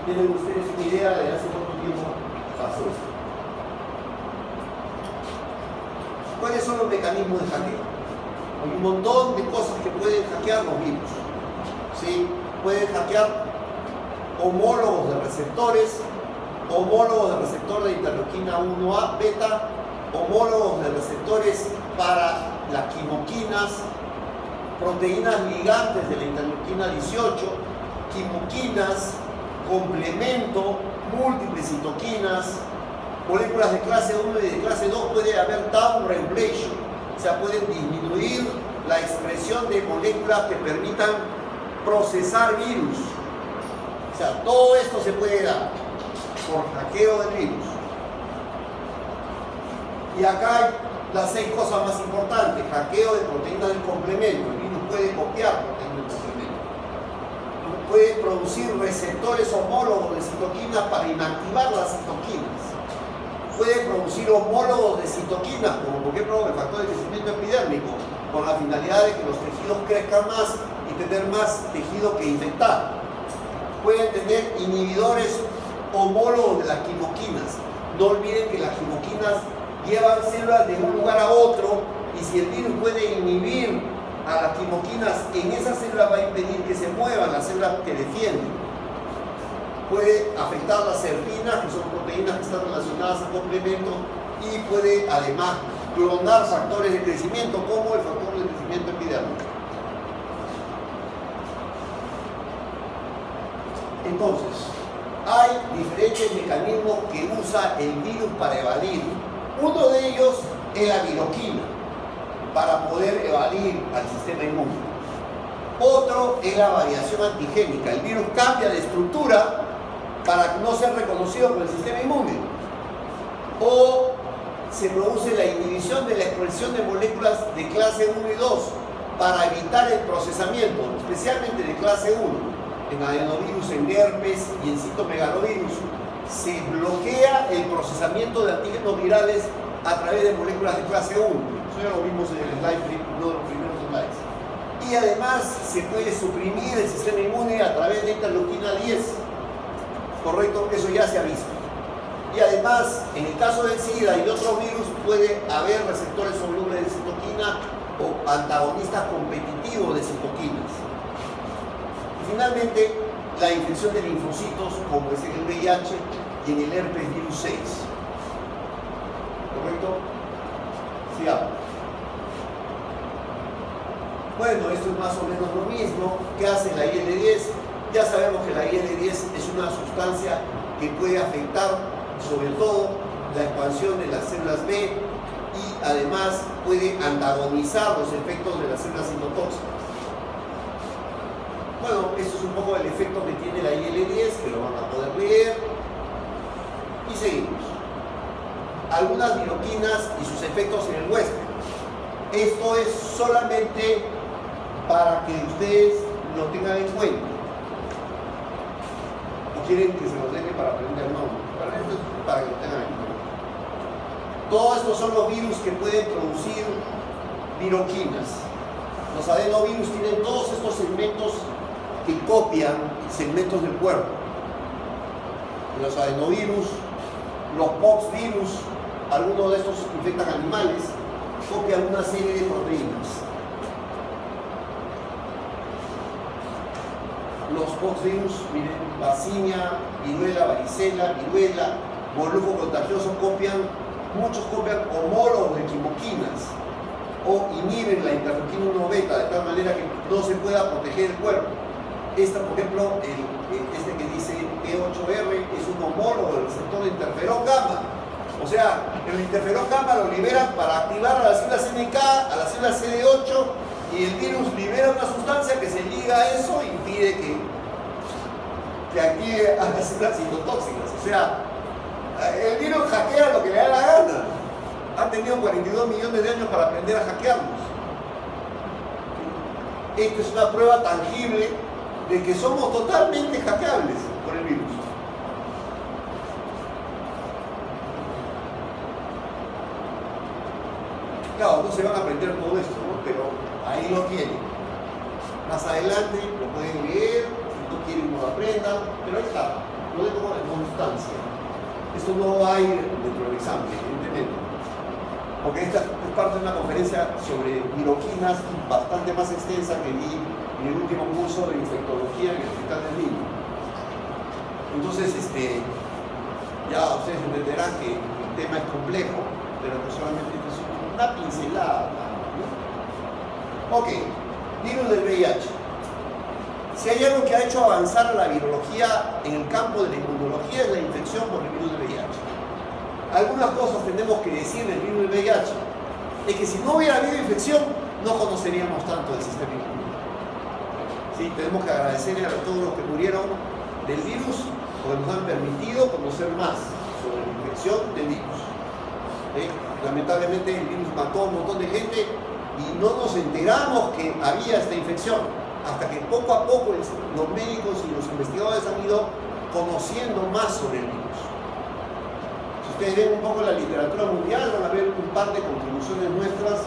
¿Tienen ustedes una idea de hace cuánto tiempo pasó esto? ¿Cuáles son los mecanismos de hackeo? Hay un montón de cosas que pueden hackear los virus. ¿Sí? Pueden hackear homólogos de receptores, homólogos de receptor de interleuquina 1A beta, homólogos de receptores para las quimoquinas, proteínas ligantes de la interleuquina 18, quimoquinas, complemento, múltiples citoquinas, moléculas de clase 1 y de clase 2. Puede haber down regulation, o sea, pueden disminuir la expresión de moléculas que permitan procesar virus. O sea, todo esto se puede dar por hackeo del virus. Y acá hay las 6 cosas más importantes. Hackeo de proteínas del complemento. El virus puede copiar proteínas del complemento. Puede producir receptores homólogos de citoquinas para inactivar las citoquinas. Puede producir homólogos de citoquinas, como por ejemplo el factor de crecimiento epidérmico, con la finalidad de que los tejidos crezcan más y tener más tejido que infectar. Pueden tener inhibidores homólogos de las quimoquinas. No olviden que las quimoquinas llevan células de un lugar a otro, y si el virus puede inhibir a las quimoquinas, en esa célula va a impedir que se muevan las células que defienden. Puede afectar las serpinas, que son proteínas que están relacionadas al complemento, y puede además clonar factores de crecimiento, como el factor de crecimiento epidérmico. Entonces, hay diferentes mecanismos que usa el virus para evadir. Uno de ellos es la viroquina, para poder evadir al sistema inmune. Otro es la variación antigénica. El virus cambia de estructura para no ser reconocido por el sistema inmune. O se produce la inhibición de la expresión de moléculas de clase 1 y 2 para evitar el procesamiento, especialmente de clase 1. En adenovirus, en herpes y en citomegalovirus se bloquea el procesamiento de antígenos virales a través de moléculas de clase 1. Eso ya lo vimos en el slide, uno de los primeros slides. Y además se puede suprimir el sistema inmune a través de interleuquina 10. Correcto, eso ya se ha visto. Y además, en el caso del SIDA y de otros virus, puede haber receptores solubles de citoquina o antagonistas competitivos de citoquinas. Y finalmente, la infección de linfocitos, como es en el VIH y en el herpes virus 6. ¿Correcto? Sigamos. Bueno, esto es más o menos lo mismo. ¿Qué hace la IL-10? Ya sabemos que la IL-10 es una sustancia que puede afectar sobre todo la expansión de las células B, y además puede antagonizar los efectos de las células citotóxicas. Bueno, esto es un poco el efecto que tiene la IL-10, que lo van a poder leer. Y seguimos. Algunas viroquinas y sus efectos en el huésped. Esto es solamente para que ustedes lo tengan en cuenta. ¿O quieren que se los deje para aprender? No. Esto es para que lo tengan en cuenta. Todos estos son los virus que pueden producir viroquinas. Los adenovirus tienen todos estos segmentos que copian segmentos del cuerpo. Los adenovirus, los poxvirus, algunos de estos infectan animales, copian una serie de proteínas. Los poxvirus, miren, vaccinia, viruela, varicela, viruela, molusco contagioso, muchos copian homólogos de quimoquinas o inhiben la interleuquina 1 beta de tal manera que no se pueda proteger el cuerpo. Esta, por ejemplo, este que dice P8R es un homólogo del receptor de interferón gamma. O sea, el interferón gamma lo liberan para activar a las células NK, a las células CD8, y el virus libera una sustancia que se liga a eso e impide que active a las células citotóxicas. O sea, el virus hackea lo que le da la gana. Han tenido 42 millones de años para aprender a hackearnos. Esta es una prueba tangible de que somos totalmente hackeables por el virus. Claro, no se van a aprender todo esto, ¿no? Pero ahí lo tienen. Más adelante lo pueden leer, si no quieren no lo aprendan, pero ahí está, lo dejo en constancia. Esto no va a ir dentro del examen, evidentemente, porque esta es parte de una conferencia sobre viroquinas bastante más extensa que di en el último curso de infectología en el Hospital del Niño. Entonces, ya ustedes entenderán que el tema es complejo, pero que solamente es una pincelada, ¿no? Ok, virus del VIH. Si hay algo que ha hecho avanzar a la virología en el campo de la inmunología, es la infección por el virus del VIH. Algunas cosas tenemos que decir del virus del VIH. Es que si no hubiera habido infección, no conoceríamos tanto del sistema inmune. ¿Sí? Tenemos que agradecerle a todos los que murieron del virus porque nos han permitido conocer más sobre la infección del virus. Lamentablemente el virus mató a un montón de gente y no nos enteramos que había esta infección hasta que poco a poco los médicos y los investigadores han ido conociendo más sobre el virus. Si ustedes ven un poco la literatura mundial, van a ver un par de contribuciones nuestras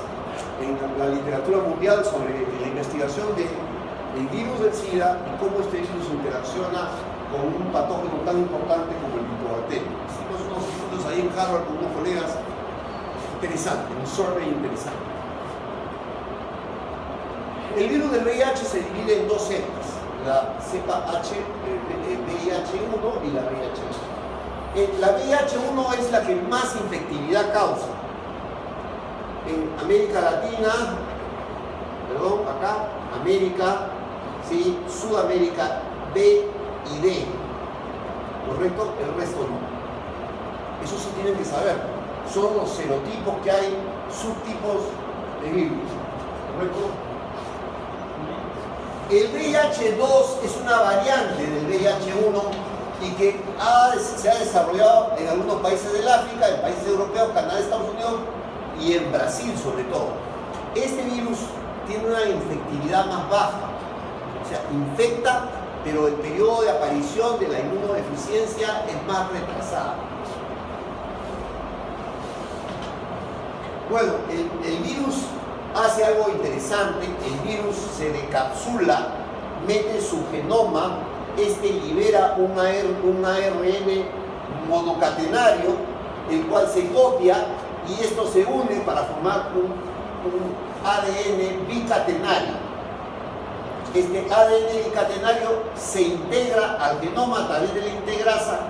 en la literatura mundial sobre la investigación del virus del SIDA y cómo este virus interacciona con un patógeno tan importante como el mitobacterio. Hicimos unos estudios ahí en Harvard con unos colegas interesantes, un survey interesante. El virus del VIH se divide en dos cepas, la cepa VIH1 y la VIH2. La VIH1 es la que más infectividad causa. En América Latina, América, ¿sí? Sudamérica, B y D, ¿correcto? El resto no. Eso sí tienen que saber. Son los serotipos que hay, subtipos de virus, ¿correcto? El VIH2 es una variante del VIH1 y que se ha desarrollado en algunos países del África, en países europeos, Canadá, Estados Unidos y en Brasil sobre todo. Este virus tiene una infectividad más baja, o sea, infecta, pero el periodo de aparición de la inmunodeficiencia es más retrasado. Bueno, el virus hace algo interesante. El virus se decapsula, mete su genoma, libera un ARN monocatenario, el cual se copia y esto se une para formar un ADN bicatenario. Este ADN bicatenario se integra al genoma a través de la integrasa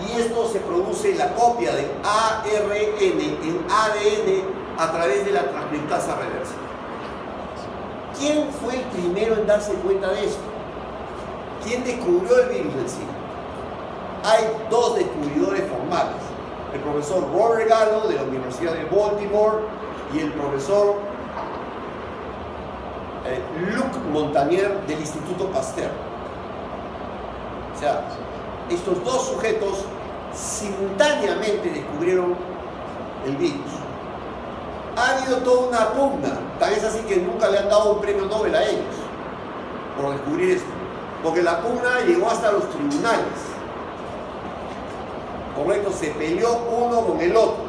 y esto se produce la copia de ARN en ADN a través de la transcriptasa reversa. ¿Quién fue el primero en darse cuenta de esto? ¿Quién descubrió el virus del SIDA? Hay dos descubridores formales, el profesor Robert Gallo de la Universidad de Baltimore y el profesor Luc Montagnier del Instituto Pasteur. O sea, estos dos sujetos simultáneamente descubrieron el virus. Ha habido toda una pugna, tal vez así que nunca le han dado un premio Nobel a ellos por descubrir esto, porque la pugna llegó hasta los tribunales. Correcto, se peleó uno con el otro,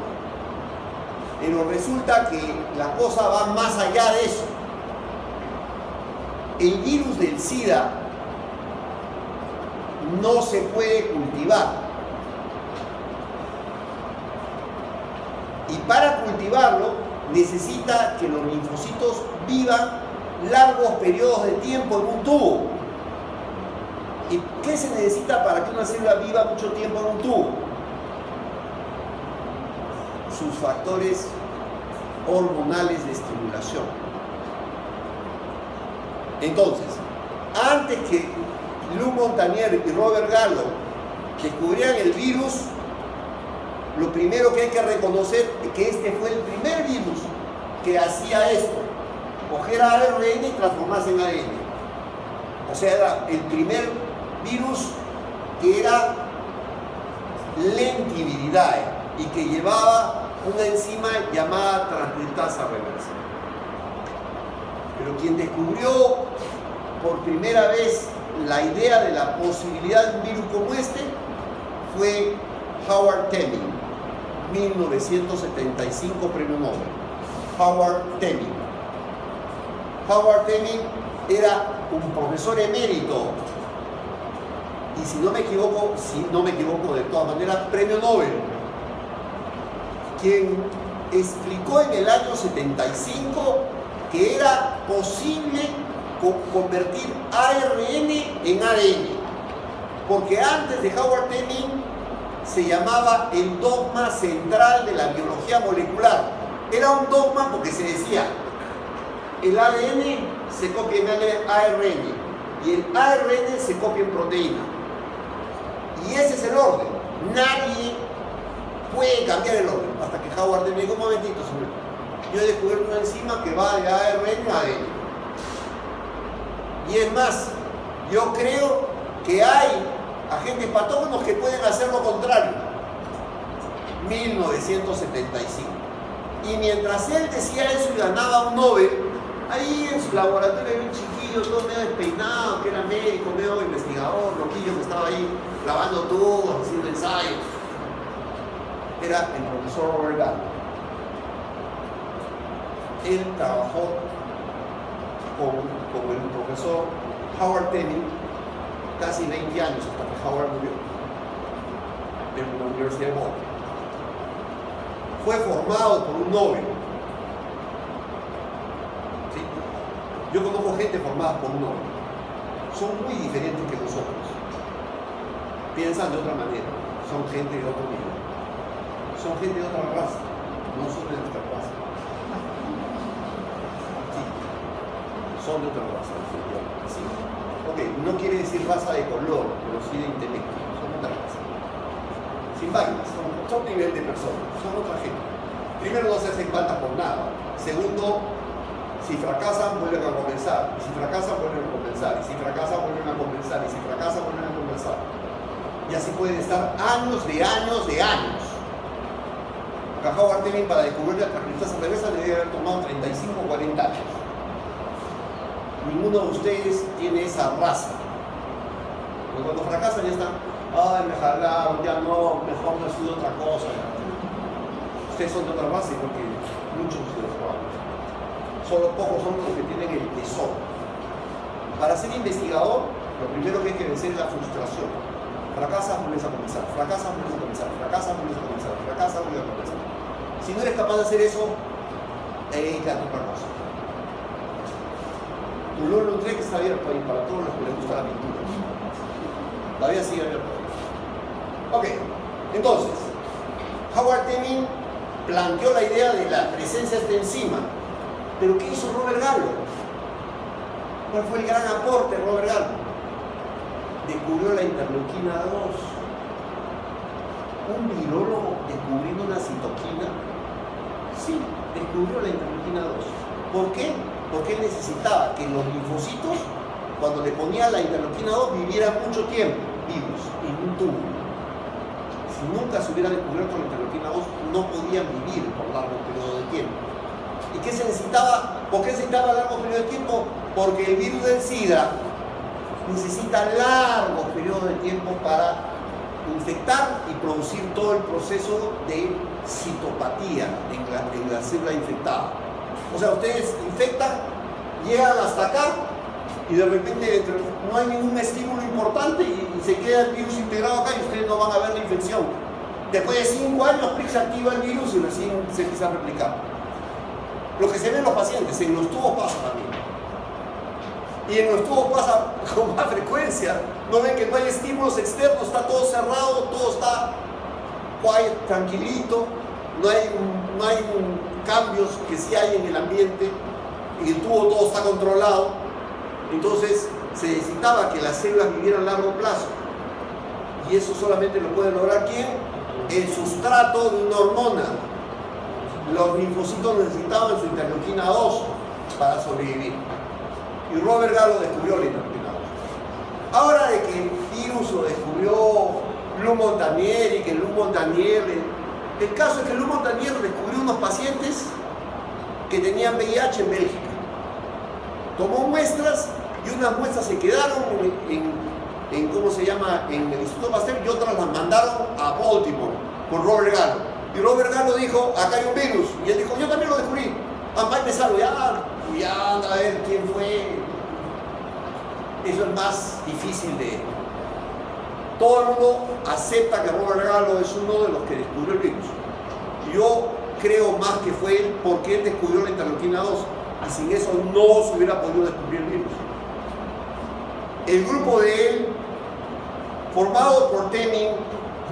pero resulta que la cosa va más allá de eso. El virus del SIDA no se puede cultivar. Y para cultivarlo necesita que los linfocitos vivan largos periodos de tiempo en un tubo. ¿Y qué se necesita para que una célula viva mucho tiempo en un tubo? Sus factores hormonales de estimulación. Entonces, antes que Luc Montagnier y Robert Gallo descubrieran el virus, lo primero que hay que reconocer es que este fue el primer virus que hacía esto, coger ARN y transformarse en ADN. O sea, era el primer virus que era lentiviridad y que llevaba una enzima llamada transcriptasa reversa. Pero quien descubrió por primera vez la idea de la posibilidad de un virus como este fue Howard Temmin, 1975 premio Nobel. Howard Temmin. Howard Temmin era un profesor emérito y si no me equivoco de todas maneras, premio Nobel, quien explicó en el año 75 que era posible convertir ARN en ADN, porque antes de Howard Temmin se llamaba el dogma central de la biología molecular. Era un dogma porque se decía, el ADN se copia en ARN y el ARN se copia en proteína. Y ese es el orden. Nadie puede cambiar el orden. Hasta que Howard Temmin dijo, un momentito, señor. yo he descubierto una enzima que va de ARN a ADN. Y es más, yo creo que hay agentes patógenos que pueden hacer lo contrario. 1975. Y mientras él decía eso y ganaba un Nobel, ahí en su laboratorio había un chiquillo todo medio despeinado, que era médico, medio investigador, loquillo, que estaba ahí lavando tubos, haciendo ensayos. Era el profesor Robert Gallo. Él trabajó con el profesor Howard Deming casi 20 años hasta que Howard murió en la Universidad de Baltimore. Fue formado por un Nobel. ¿Sí? Yo conozco gente formada por un Nobel. Son muy diferentes que nosotros. Piensan de otra manera. Son gente de otro nivel. Son gente de otra raza. No son de nuestra raza. Sí. Son de otra raza, definitivamente. Sí. Ok, no quiere decir raza de color, pero sí de intelecto. Son otra raza. Sin vainas, son nivel de personas, son otra gente. Primero, no se hacen falta por nada. Segundo, si fracasan, vuelven a comenzar. Y si fracasan, vuelven a comenzar. Y si fracasan, vuelven a comenzar. Y si fracasan, vuelven a comenzar. Y así pueden estar años de años de años. Howard Deming, para descubrir la transcriptasa reversa, debe haber tomado 35 o 40 años. Ninguno de ustedes tiene esa raza. Porque cuando fracasan ya están, ay, me jalaron, ya no, mejor no estudio otra cosa. Ustedes son de otra raza, porque muchos de ustedes trabajan. Solo pocos son los que tienen el tesoro. Para ser investigador, lo primero que hay que vencer es la frustración. Fracasas, vuelves a comenzar, fracasas, vuelves a comenzar, fracasas, vuelves a comenzar, fracasas, vuelves a comenzar. Si no eres capaz de hacer eso, dedícate a otra cosa. Tu Toulouse-Lautrec está abierto ahí para todos los que les gusta la pintura. Todavía sigue abierto. Ok, entonces, Howard Deming planteó la idea de la presencia de esta enzima. ¿Pero qué hizo Robert Gallo? ¿Cuál fue el gran aporte de Robert Gallo? Descubrió la interleuquina 2. ¿Un virólogo descubriendo una citoquina? Sí, descubrió la interleuquina 2. ¿Por qué? Porque él necesitaba que los linfocitos, cuando le ponía la interleuquina 2, vivieran mucho tiempo vivos en un tubo. Si nunca se hubiera descubierto la interleuquina 2, no podían vivir por largo periodo de tiempo. ¿Y qué se necesitaba? ¿Por qué se necesitaba largo periodo de tiempo? Porque el virus del SIDA necesita largos periodos de tiempo para infectar y producir todo el proceso de citopatía en la célula infectada. O sea, ustedes infectan, llegan hasta acá y de repente no hay ningún estímulo importante y se queda el virus integrado acá y ustedes no van a ver la infección. Después de 5 años, se activa el virus y recién se empieza a replicar. Lo que se ve en los pacientes, en los tubos pasa también. Y en los tubos pasa con más frecuencia. No ven que no hay estímulos externos, está todo cerrado, todo está quiet, tranquilito, no hay cambios que sí hay en el ambiente, en el tubo todo está controlado. Entonces se necesitaba que las células vivieran a largo plazo. Y eso solamente lo puede lograr ¿quién? El sustrato de una hormona. Los linfocitos necesitaban su interleuquina 2 para sobrevivir. Y Robert Gallo descubrió la interleuquina 2. Ahora de que el virus lo descubrió Lou Montagnier y que Lou Montagnier... El caso es que Lou Montagnier descubrió unos pacientes que tenían VIH en Bélgica. Tomó muestras y unas muestras se quedaron en ¿cómo se llama? En el Instituto Pasteur y otras las mandaron a Baltimore por Robert Gallo. Y Robert Gallo dijo, acá hay un virus. Y él dijo, yo también lo descubrí. Me salgo, ya anda a ver quién fue. Eso es más difícil de... Todo el mundo acepta que Robert Gallo es uno de los que descubrió el virus. Yo creo más que fue él porque él descubrió la interleuquina 2 y sin eso no se hubiera podido descubrir el virus. El grupo de él, formado por Deming,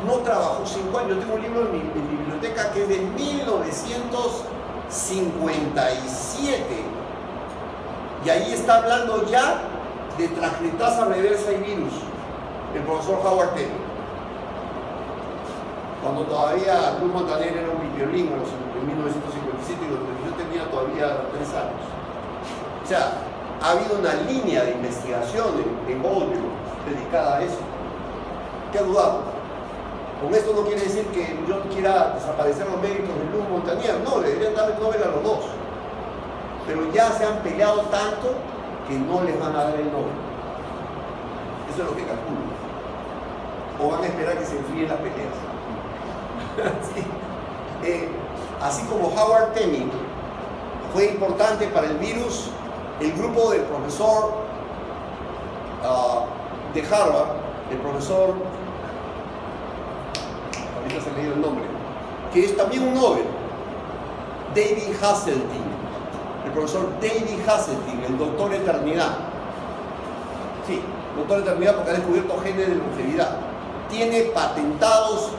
no trabajó 5 años. Yo tengo un libro en mi biblioteca que es de 1957 y ahí está hablando ya de transcriptasa reversa y virus, el profesor Howard Deming, cuando todavía Lou Montagnier era un violín en 1957 y yo tenía tecnología 3 años. O sea, ha habido una línea de investigación en Baltimore dedicada a eso. ¿Qué ha dudado? Con esto no quiere decir que yo quiera desaparecer los méritos de Luc Montagnier. No, le deberían dar el Nobel a los dos. Pero ya se han peleado tanto que no les van a dar el Nobel. Eso es lo que calculo. O van a esperar que se enfríen las peleas. Sí. Así como Howard Temmin fue importante para el virus, el grupo del profesor de Harvard, el profesor, ahorita se me dio el nombre, que es también un Nobel, David Hasseltine, el profesor David Hasseltine, el doctor Eternidad. Sí, doctor Eternidad porque ha descubierto genes de longevidad. Tiene patentados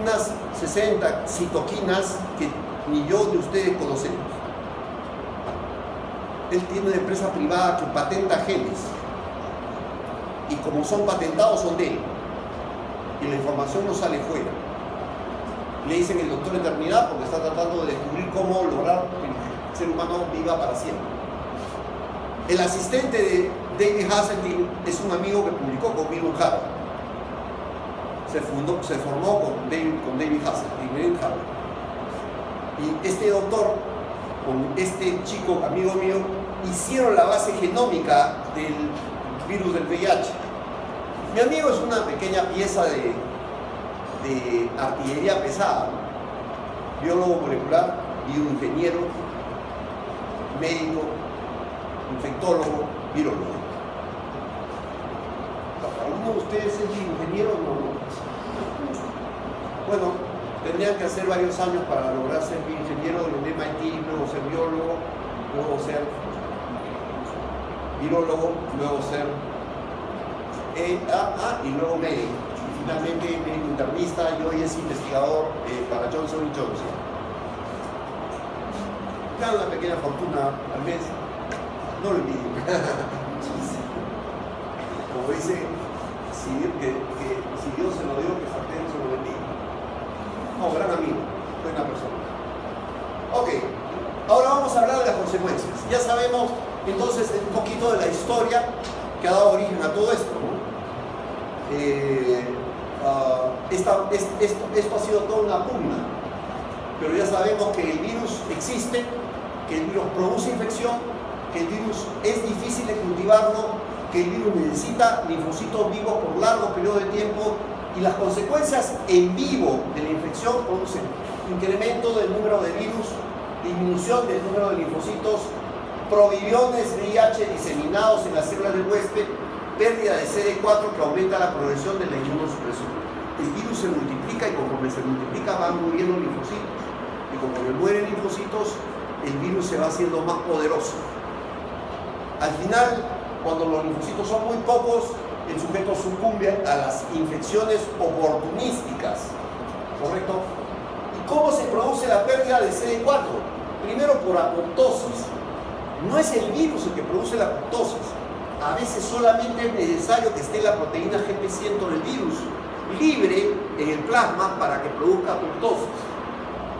unas 60 citoquinas que ni yo ni ustedes conocemos. Él tiene una empresa privada que patenta genes y como son patentados son de él y la información no sale fuera. Le dicen el doctor Eternidad porque está tratando de descubrir cómo lograr que el ser humano viva para siempre. El asistente de David Hasseltine es un amigo que publicó conmigo en Harvard. Se formó con David Hasseltine en Harvard. Y este doctor con este chico, amigo mío, hicieron la base genómica del virus del VIH. Mi amigo es una pequeña pieza de artillería pesada, biólogo molecular, bioingeniero, médico, infectólogo, virólogo. ¿Alguno de ustedes es bioingeniero o no? Bueno, tendrían que hacer varios años para lograr ser bioingeniero en el MIT, luego ser biólogo, luego ser virólogo, luego ser y luego médico. Y finalmente médico internista y hoy es investigador para Johnson & Johnson. Gana una pequeña fortuna al mes, no lo envidio. Como dice, si Dios se lo dio, que Sartén se lo bendiga. No, gran amigo, buena persona. Ok, ahora vamos a hablar de las consecuencias. Ya sabemos entonces un poquito de la historia que ha dado origen a todo esto, ¿no? Esto ha sido toda una pugna, pero ya sabemos que el virus existe, que el virus produce infección, que el virus es difícil de cultivarlo, que el virus necesita linfocitos vivos por largos periodos de tiempo y las consecuencias en vivo de la infección producen incremento del número de virus, disminución del número de linfocitos, proviriones VIH diseminados en las células del huésped, pérdida de CD4 que aumenta la progresión de la inmunosupresión. El virus se multiplica y conforme se multiplica van muriendo linfocitos. Y conforme mueren linfocitos, el virus se va haciendo más poderoso. Al final, cuando los linfocitos son muy pocos, el sujeto sucumbe a las infecciones oportunísticas. ¿Correcto? ¿Y cómo se produce la pérdida de CD4? Primero por apoptosis. No es el virus el que produce la apoptosis. A veces solamente es necesario que esté la proteína GP100 del virus libre en el plasma para que produzca apoptosis.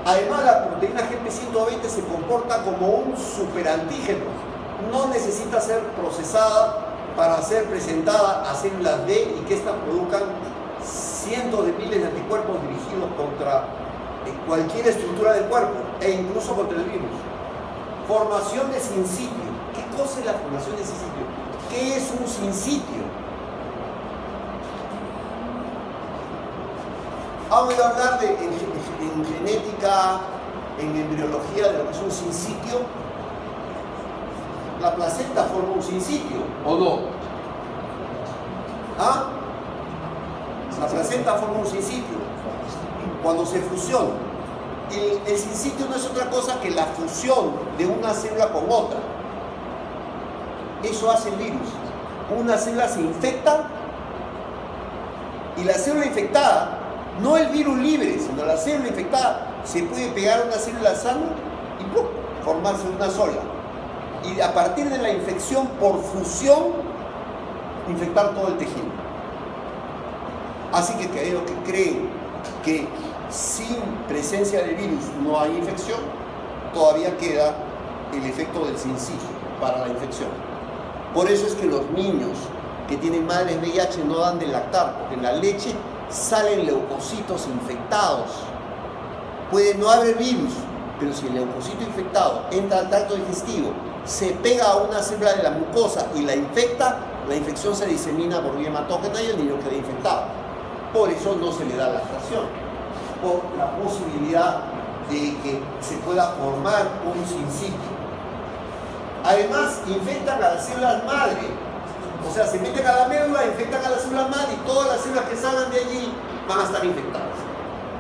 Además, la proteína GP120 se comporta como un superantígeno. No necesita ser procesada para ser presentada a células B y que éstas produzcan cientos de miles de anticuerpos dirigidos contra cualquier estructura del cuerpo e incluso contra el virus. Formación de sincitio. ¿Qué cosa es la formación de sincitio? ¿Qué es un sincitio? ¿Han oído hablar en genética, en embriología de lo que es un sincitio? La placenta forma un sincitio, ¿o no? ¿Ah? La placenta forma un sincitio cuando se fusiona. El sincitio no es otra cosa que la fusión de una célula con otra. Eso hace el virus. Una célula se infecta y la célula infectada, no el virus libre, sino la célula infectada, se puede pegar a una célula sana y ¡pum!, formarse una sola. Y a partir de la infección por fusión, infectar todo el tejido. Así que aquellos que creen que sin presencia del virus no hay infección, todavía queda el efecto del sincicidio para la infección. Por eso es que los niños que tienen madres VIH no dan de lactar, porque en la leche salen leucocitos infectados. Puede no haber virus, pero si el leucocito infectado entra al tracto digestivo, se pega a una célula de la mucosa y la infecta, la infección se disemina por vía hematógena y el niño queda infectado. Por eso no se le da lactación, por la posibilidad de que se pueda formar un sincicidio. Además, infectan a las células madre. O sea, se meten a la médula, infectan a las células madre y todas las células que salgan de allí van a estar infectadas.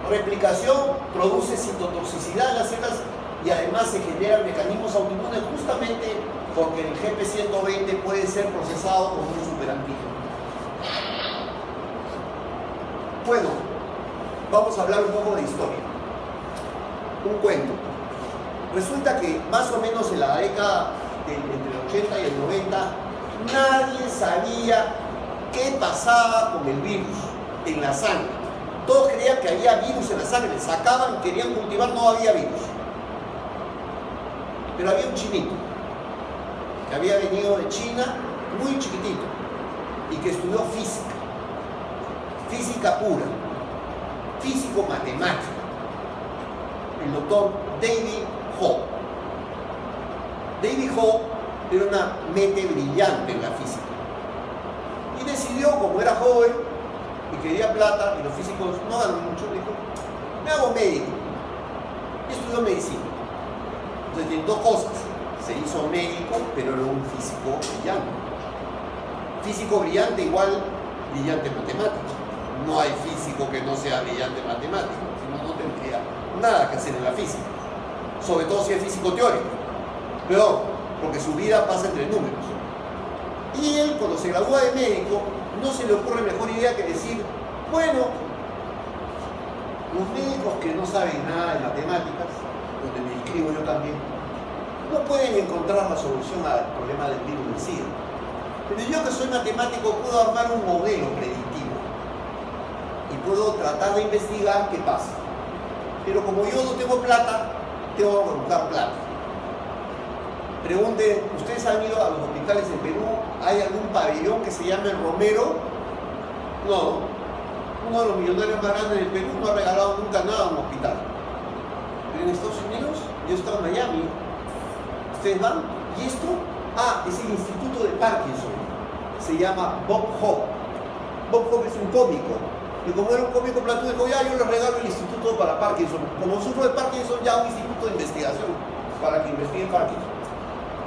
Replicación produce citotoxicidad en las células y además se generan mecanismos autoinmunes justamente porque el GP120 puede ser procesado como un superantígeno. Bueno, vamos a hablar un poco de historia. Un cuento. Resulta que más o menos en la década entre el 80 y el 90 nadie sabía qué pasaba con el virus en la sangre. Todos creían que había virus en la sangre, sacaban, querían cultivar, no había virus. Pero había un chinito que había venido de China, muy chiquitito, y que estudió física, física pura, físico matemático, el doctor David Ho. David Ho era una mente brillante en la física y decidió, como era joven y quería plata y los físicos no ganan mucho, dijo, me hago médico. Y estudió medicina. Entonces tiene dos cosas: se hizo médico, pero era un físico brillante. Físico brillante igual brillante matemático. No hay físico que no sea brillante matemático, si no, no tendría nada que hacer en la física, sobre todo si es físico teórico. Pero porque su vida pasa entre números. Y él, cuando se gradúa de médico, no se le ocurre mejor idea que decir, bueno, los médicos que no saben nada de matemáticas, donde me inscribo yo también, no pueden encontrar la solución al problema del virus del SIDA. Pero yo, que soy matemático, puedo armar un modelo predictivo y puedo tratar de investigar qué pasa. Pero como yo no tengo plata, tengo que buscar plata. Pregunten, ¿ustedes han ido a los hospitales en Perú? ¿Hay algún pabellón que se llame Romero? No. Uno de los millonarios más grandes del Perú no ha regalado nunca nada a un hospital. Pero en Estados Unidos, yo he estado en Miami. ¿Ustedes van? ¿Y esto? Ah, es el Instituto de Parkinson. Se llama Bob Hope. Bob Hope es un cómico. Y como era un cómico platón, dijo, ya yo les regalo el Instituto para Parkinson. Como sufro de Parkinson, ya un instituto de investigación para que investiguen Parkinson.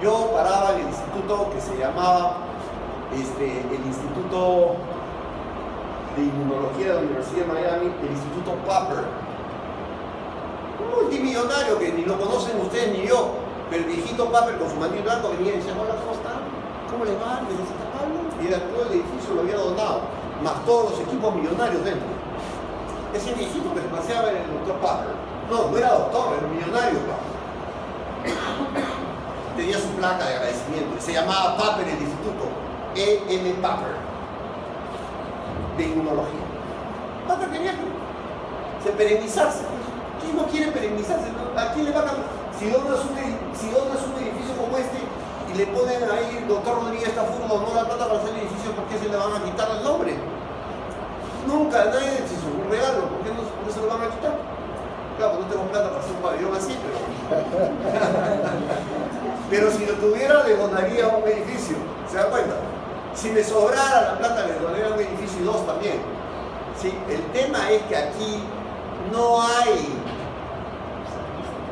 Yo paraba en el instituto que se llamaba el Instituto de Inmunología de la Universidad de Miami, el Instituto Popper. Un multimillonario que ni lo conocen ustedes ni yo, pero el viejito Popper con su mantillo blanco venía y decía, hola, ¿cómo están? ¿Cómo les va? ¿Necesita algo? Y era todo el edificio lo había donado, más todos los equipos millonarios dentro. Ese viejito que se paseaba era el doctor Popper. No, no era doctor, era un millonario Popper. Tenía su placa de agradecimiento, se llamaba Popper el instituto, E.M. Popper, de inmunología. Popper quería perennizarse. ¿Quién no quiere perennizarse? ¿A quién le van a...? Si donas un edificio como este y le ponen ahí el doctor Rodríguez Tafur donó la plata para hacer el edificio, ¿por qué se le van a quitar el nombre? Nunca, nadie se hizo un regalo, ¿por qué se lo van a quitar? Claro, no tengo plata para hacer un pabellón así, pero si lo tuviera, le donaría un edificio. ¿Se da cuenta? Si me sobrara la plata, le donaría un edificio y dos también. ¿Sí? El tema es que aquí no hay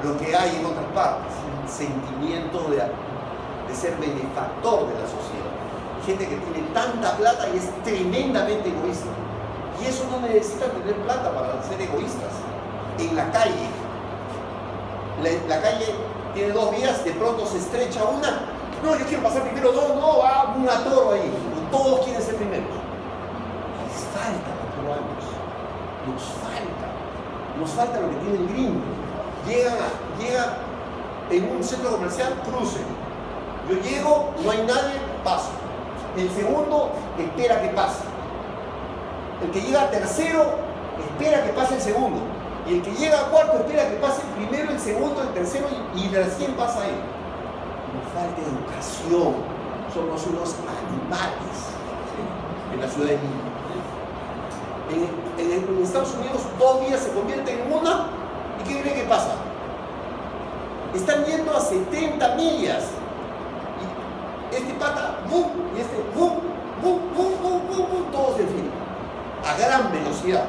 lo que hay en otras partes, un sentimiento de ser benefactor de la sociedad. Gente que tiene tanta plata y es tremendamente egoísta. Y eso no necesita tener plata para ser egoístas. En la calle, la calle tiene dos vías, de pronto se estrecha una. No, yo quiero pasar primero, no, un atoro ahí. Todos quieren ser primeros. Les falta los peruanos. Nos falta lo que tiene el gringo. Llega en un centro comercial, cruce. Yo llego, no hay nadie, paso. El segundo espera que pase. El que llega tercero espera que pase el segundo. Y el que llega a cuarto espera que pase el primero, el segundo, el tercero y recién pasa él. Nos falta educación. Somos unos animales en la ciudad de Lima. En Estados Unidos 2 días se convierten en una. ¿Y qué creen que pasa? Están yendo a 70 millas. Y este pata, ¡bum! Y este, ¡bum! ¡Bum! ¡Bum! ¡Bum! ¡Bum! ¡Bum! Todos en fila. A gran velocidad.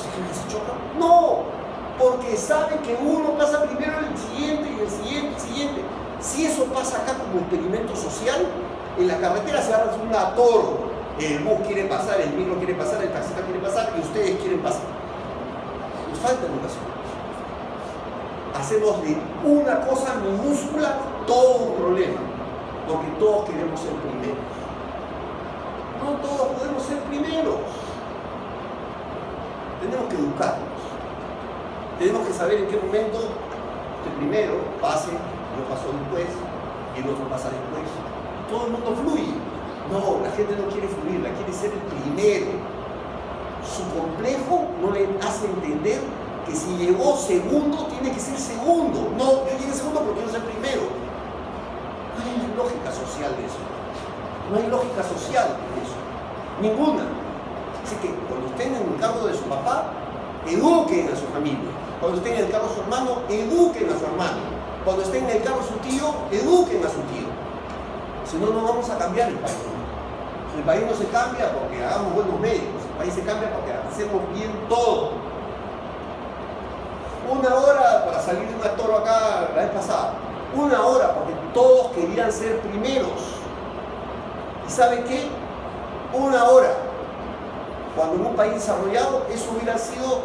¿Se creen que se chocan? No, porque saben que uno pasa primero el siguiente y el siguiente, el siguiente. Si eso pasa acá como experimento social, en la carretera se hace un atoro. El bus quiere pasar, el micro quiere pasar, el taxista quiere pasar y ustedes quieren pasar. Nos falta educación. Hacemos de una cosa minúscula todo un problema, porque todos queremos ser primeros. No todos podemos ser primeros. Tenemos que educarnos. Tenemos que saber en qué momento el primero pase, yo paso después, y el otro pasa después. Todo el mundo fluye. No, la gente no quiere fluir, la quiere ser el primero. Su complejo no le hace entender que si llegó segundo, tiene que ser segundo. No, yo llegué segundo porque quiero ser primero. No hay lógica social de eso. No hay lógica social de eso. Ninguna. Así que cuando estén en el cargo de su papá, eduquen a su familia. Cuando estén en el cargo de su hermano, eduquen a su hermano. Cuando estén en el cargo de su tío, eduquen a su tío. Si no, no vamos a cambiar el país. El país no se cambia porque hagamos buenos médicos. El país se cambia porque hacemos bien todo. 1 hora para salir de un atoro acá la vez pasada. 1 hora porque todos querían ser primeros. ¿Y saben qué? 1 hora. Cuando en un país desarrollado eso hubiera sido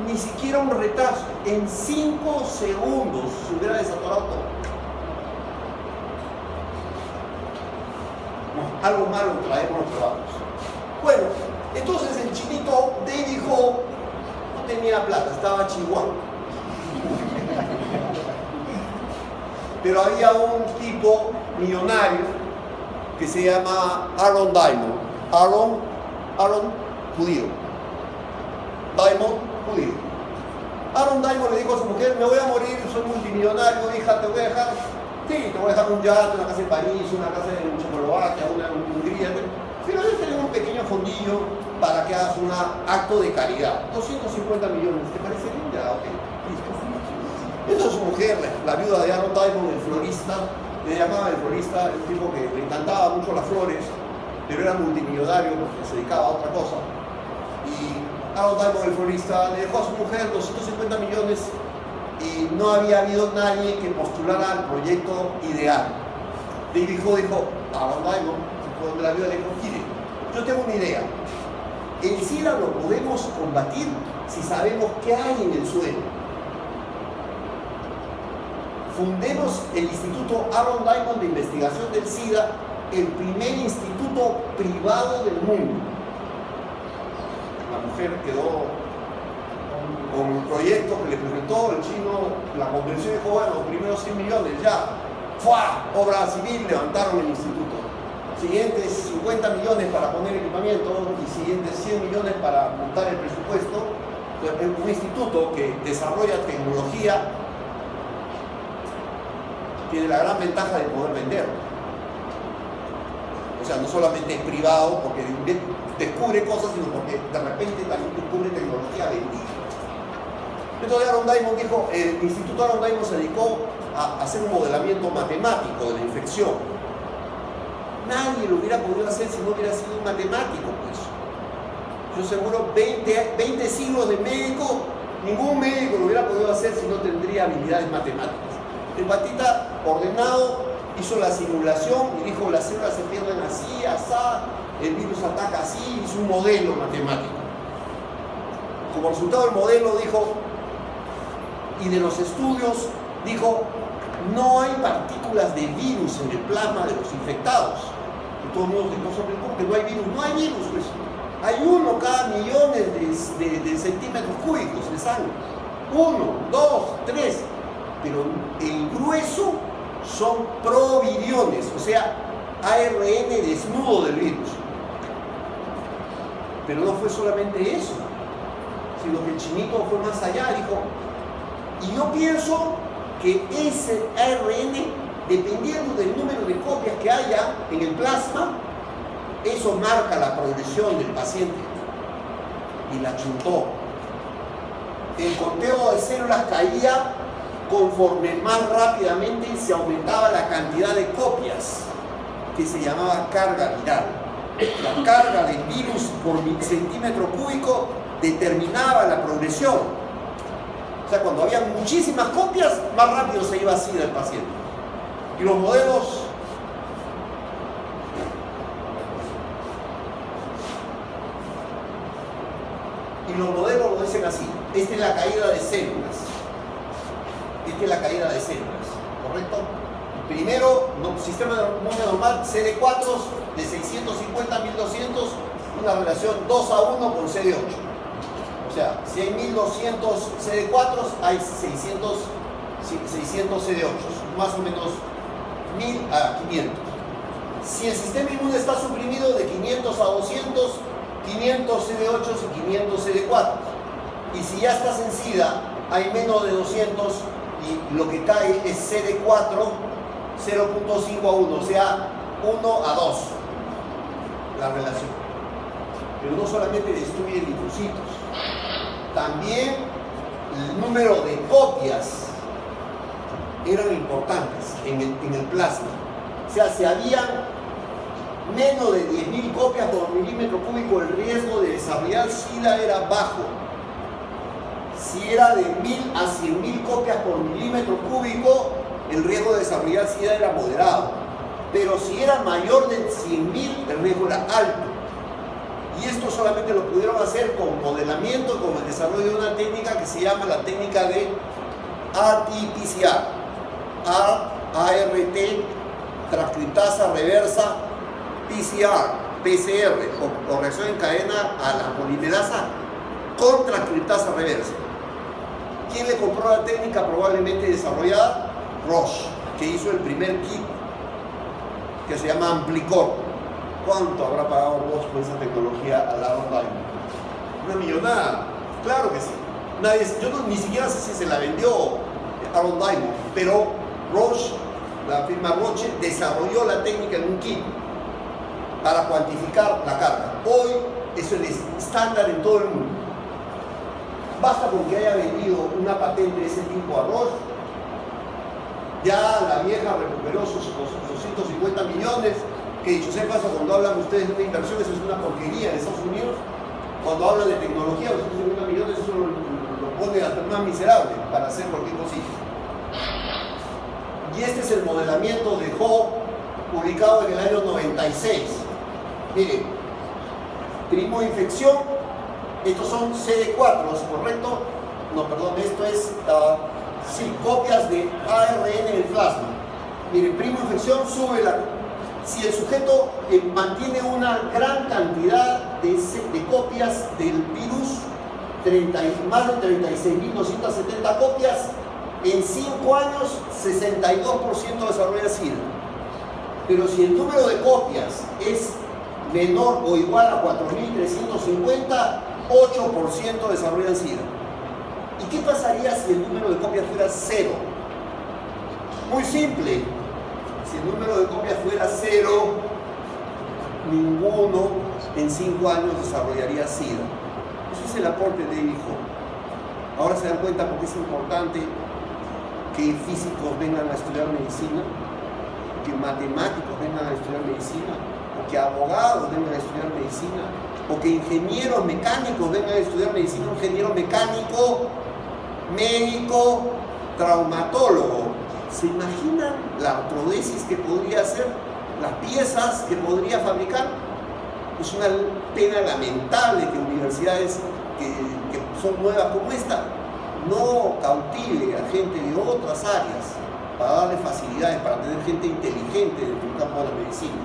ni siquiera un retraso. En 5 segundos se hubiera desatorado todo. Algo malo traemos los trabajos. Bueno, entonces el chinito David Ho no tenía plata, estaba chihuahua. Pero había un tipo millonario que se llama Aaron Diamond. Aaron judío. Diamond judío. Aaron Diamond le dijo a su mujer: me voy a morir, soy multimillonario, hija, te voy a dejar. Sí, te voy a dejar un yate, una casa en París, una casa en Checoslovaquia, una en Hungría. Pero yo tengo un pequeño fondillo para que hagas un acto de caridad. 250 millones, ¿te parece bien? Ya, ok, listo. Entonces su mujer, la viuda de Aaron Diamond, el florista, le llamaba el florista, un tipo que le encantaba mucho las flores, pero era multimillonario porque se dedicaba a otra cosa. Y Aaron Diamond, el florista, le dejó a su mujer 250 millones y no había habido nadie que postulara al proyecto ideal. David Ho dijo: Aaron Diamond, donde la viuda le dijo: mire, yo tengo una idea. El SIDA lo podemos combatir si sabemos qué hay en el suelo. Fundemos el Instituto Aaron Diamond de Investigación del SIDA, el primer instituto privado del mundo. La mujer quedó con el proyecto que le presentó el chino, la convención dijo: bueno, los primeros 100 millones ya, ¡fua! Obra civil, levantaron el instituto. Siguientes 50 millones para poner equipamiento y siguientes 100 millones para montar el presupuesto. Un instituto que desarrolla tecnología tiene la gran ventaja de poder vender. O sea, no solamente es privado porque descubre cosas, sino porque de repente también descubre tecnología vendida. Entonces Aaron Diamond dijo, el Instituto Aaron Diamond se dedicó a hacer un modelamiento matemático de la infección. Nadie lo hubiera podido hacer si no hubiera sido un matemático, pues. Yo seguro 20 siglos de médico, ningún médico lo hubiera podido hacer si no tendría habilidades matemáticas. El patita ordenado hizo la simulación y dijo: las células se pierden así, asá, el virus ataca así, hizo un modelo matemático. Como resultado del modelo dijo, y de los estudios, dijo: no hay partículas de virus en el plasma de los infectados. Y todo el mundo dijo: ¿cómo que no hay virus? No hay virus, pues. Hay uno cada millones de centímetros cúbicos de sangre. 1, 2, 3. Pero el grueso son proviriones, o sea, ARN desnudo del virus. Pero no fue solamente eso, sino que el chinito fue más allá, dijo, y yo pienso que ese ARN, dependiendo del número de copias que haya en el plasma, eso marca la progresión del paciente. Y la chuntó. El conteo de células caía conforme más rápidamente se aumentaba la cantidad de copias, que se llamaba carga viral. La carga del virus por centímetro cúbico determinaba la progresión. O sea, cuando había muchísimas copias, más rápido se iba a SIDA el paciente. Y los modelos lo dicen así. Esta es la caída de células. Esta es la caída de células, ¿correcto? Primero, sistema inmune normal, CD4 de 650 a 1200, una relación 2 a 1 con CD8. O sea, si hay 1200 CD4, hay 600 CD8, más o menos 1000 a 500. Si el sistema inmune está suprimido de 500 a 200, 500 CD8 y 500 CD4. Y si ya estás en SIDA, hay menos de 200 y lo que cae es CD4 0.5 a 1, o sea, 1 a 2 la relación. Pero no solamente destruye linfocitos, también el número de copias eran importantes en el plasma. O sea, si había menos de 10.000 copias por milímetro cúbico, el riesgo de desarrollar SIDA era bajo. Si era de 1000 a 100.000 copias por milímetro cúbico, el riesgo de desarrollar SIDA era moderado. Pero si era mayor de 100.000, el riesgo era alto. Y esto solamente lo pudieron hacer con modelamiento, con el desarrollo de una técnica que se llama la técnica de RT-PCR. ART, transcriptasa reversa, PCR o reacción en cadena a la polimerasa con transcriptasa reversa. ¿Quién le compró la técnica probablemente desarrollada? Roche, que hizo el primer kit que se llama Amplicor. ¿Cuánto habrá pagado Roche por esa tecnología a Aaron Diamond? Una millonada, claro que sí. Ni siquiera sé si se la vendió Aaron Diamond, pero Roche, la firma Roche, desarrolló la técnica en un kit para cuantificar la carga. Hoy eso es estándar en todo el mundo. Basta con que haya vendido una patente de ese tipo a Roche, ya la vieja recuperó sus 250 millones, que dicho sea paso, cuando hablan ustedes de una inversión, eso es una porquería en Estados Unidos. Cuando hablan de tecnología, 250 millones, eso lo pone hasta más miserable para hacer cualquier cosita. Y este es el modelamiento de Ho, publicado en el año 96. Miren, primo infección, estos son CD4, ¿correcto? No, perdón, esto es copias de ARN en el plasma. Miren, primo infección sube si el sujeto mantiene una gran cantidad de copias del virus, más de 36.270 copias, en 5 años 62% desarrolla SIDA. Pero si el número de copias es menor o igual a 4.350, 8% desarrollan SIDA. ¿Y qué pasaría si el número de copias fuera 0? Muy simple. Si el número de copias fuera 0, ninguno en 5 años desarrollaría SIDA. Ese es el aporte de David Ho. Ahora se dan cuenta por qué es importante que físicos vengan a estudiar medicina, que matemáticos vengan a estudiar medicina, o que abogados vengan a estudiar medicina, o que ingenieros mecánicos vengan a estudiar medicina. Un ingeniero mecánico, médico, traumatólogo. ¿Se imaginan la ortodesis que podría hacer? ¿Las piezas que podría fabricar? Es una pena lamentable que universidades que son nuevas como esta no cautive a gente de otras áreas para darle facilidades, para tener gente inteligente dentro del campo de la medicina.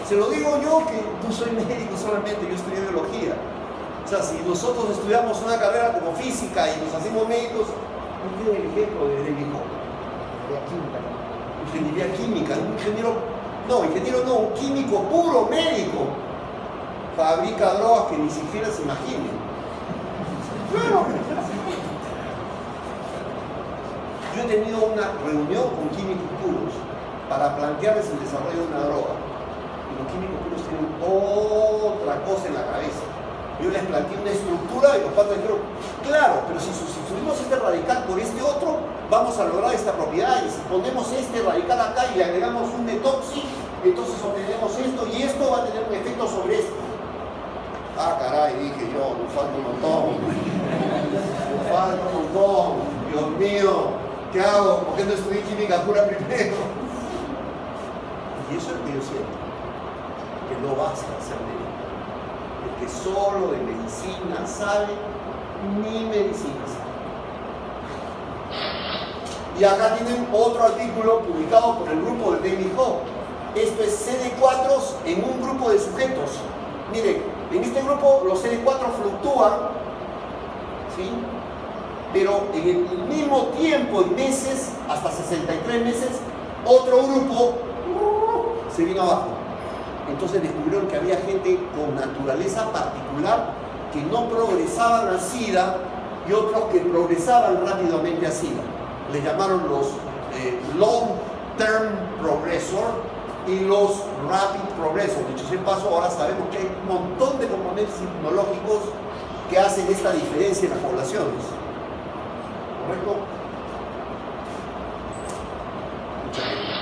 Se lo digo yo, que no soy médico solamente, yo estudié biología. O sea, si nosotros estudiamos una carrera como física y nos hacemos médicos, no tiene el ejemplo de David Ho. Ingeniería química, un químico puro médico, fabrica drogas que ni siquiera se imaginen. Claro. Yo he tenido una reunión con químicos puros para plantearles el desarrollo de una droga. Y los químicos puros tienen otra cosa en la cabeza. Yo les planteé una estructura y los padres dijeron, claro, pero si sustituimos este radical por este otro, vamos a lograr esta propiedad. Y si ponemos este radical acá y le agregamos un metoxi, entonces obtenemos esto y esto va a tener un efecto sobre esto. Ah, caray, dije yo, nos falta un montón. Nos falta un montón. Dios mío, ¿qué hago? ¿Por qué no estudié química pura primero? Y eso es lo que yo siento. Que no basta ser médico. El que solo de medicina sabe, ni medicina sabe. Y acá tienen otro artículo publicado por el grupo de David Hope. Esto es CD4 en un grupo de sujetos. Miren, en este grupo los CD4 fluctúan, ¿sí? Pero en el mismo tiempo, en meses, hasta 63 meses, otro grupo se vino abajo. Entonces descubrieron que había gente con naturaleza particular que no progresaban a SIDA y otros que progresaban rápidamente a SIDA. Les llamaron los long term progressor y los rapid progressor. Dicho sea de paso, ahora sabemos que hay un montón de componentes inmunológicos que hacen esta diferencia en las poblaciones. ¿Correcto? Muchas gracias.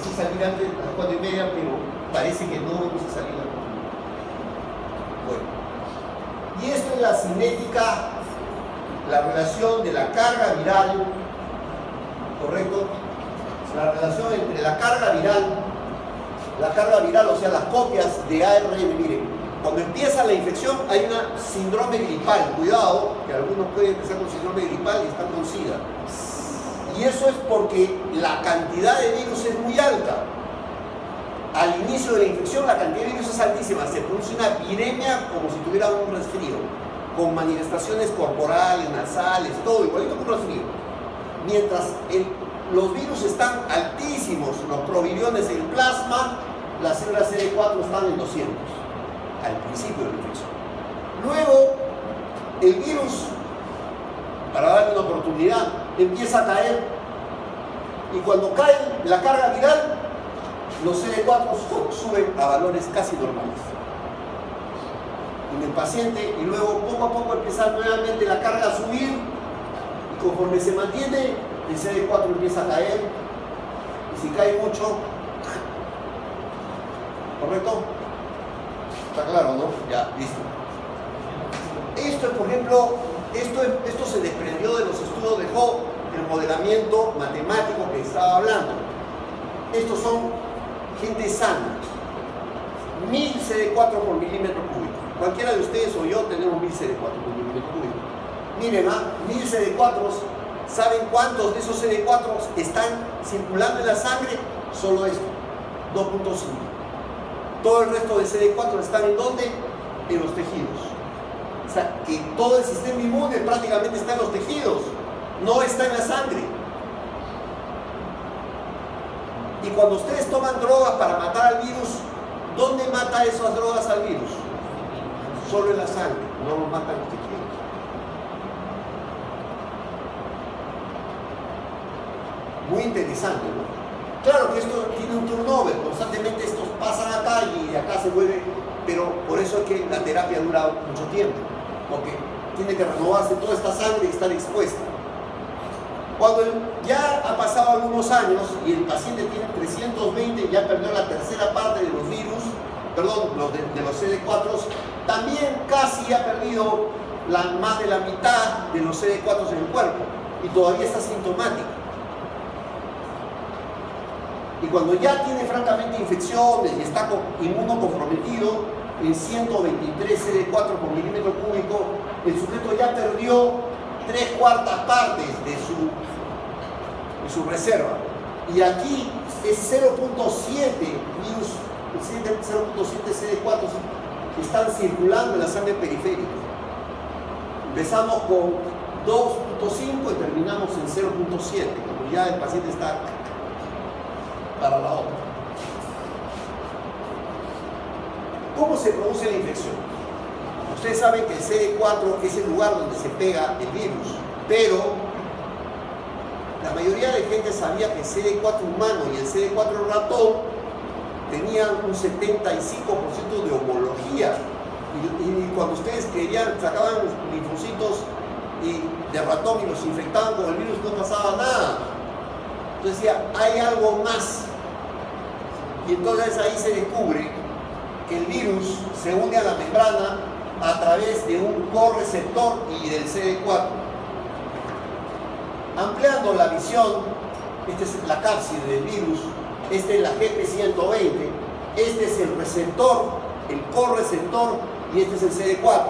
Sí salir antes de las 4:30, pero parece que no vamos a salir a las 4:30. Bueno, y esto es la cinética, la relación de la carga viral, ¿correcto? La relación entre la carga viral, o sea, las copias de ARN. Miren, cuando empieza la infección hay una síndrome gripal, cuidado, que algunos pueden empezar con síndrome gripal y están con SIDA. Y eso es porque la cantidad de virus es muy alta. Al inicio de la infección la cantidad de virus es altísima. Se produce una viremia como si tuviera un resfrío, con manifestaciones corporales, nasales, todo igualito como un resfrío. Mientras los virus están altísimos, los proviriones en plasma, las células CD4 están en 200 al principio de la infección. Luego, el virus, para darle una oportunidad, empieza a caer, y cuando cae la carga viral, los CD4 suben a valores casi normales en el paciente, y luego poco a poco empieza nuevamente la carga a subir, y conforme se mantiene, el CD4 empieza a caer, y si cae mucho, ¿correcto? Está claro, ¿no? Ya, listo. Esto es, por ejemplo, esto se desprendió de los estudios de Hope, el modelamiento matemático que estaba hablando. Estos son gente sana. 1000 CD4 por milímetro cúbico. Cualquiera de ustedes o yo tenemos 1000 CD4 por milímetro cúbico. Miren, 1000 CD4, ¿saben cuántos de esos CD4 están circulando en la sangre? Solo esto, 2.5. Todo el resto de CD4 están ¿en dónde? En los tejidos. O sea, que todo el sistema inmune prácticamente está en los tejidos, no está en la sangre. Y cuando ustedes toman drogas para matar al virus, ¿dónde mata esas drogas al virus? Solo en la sangre, no lo matan los tejidos. Muy interesante, ¿no? Claro que esto tiene un turnover, constantemente estos pasan acá y de acá se vuelve, pero por eso es que la terapia dura mucho tiempo, porque tiene que renovarse toda esta sangre y estar expuesta. Cuando ya ha pasado algunos años y el paciente tiene 320, ya perdió la tercera parte de los virus, perdón, de los CD4, también casi ha perdido más de la mitad de los CD4 en el cuerpo y todavía está sintomático. Y cuando ya tiene francamente infecciones y está inmunocomprometido, en 123 CD4 por milímetro cúbico, el sujeto ya perdió 3/4 partes de su reserva. Y aquí es 0.7 virus, 0.7 CD4 que están circulando en la sangre periférica. Empezamos con 2.5 y terminamos en 0.7, cuando ya el paciente está para la otra. ¿Cómo se produce la infección? Ustedes saben que el CD4 es el lugar donde se pega el virus, pero la mayoría de gente sabía que el CD4 humano y el CD4 ratón tenían un 75% de homología. Y cuando ustedes sacaban los linfocitos de ratón y los infectaban con el virus, no pasaba nada. Entonces decía, hay algo más. Y entonces ahí se descubre que el virus se une a la membrana a través de un correceptor y del CD4. Ampliando la visión, esta es la cápside del virus, esta es la GP120, este es el receptor, el correceptor, y este es el CD4.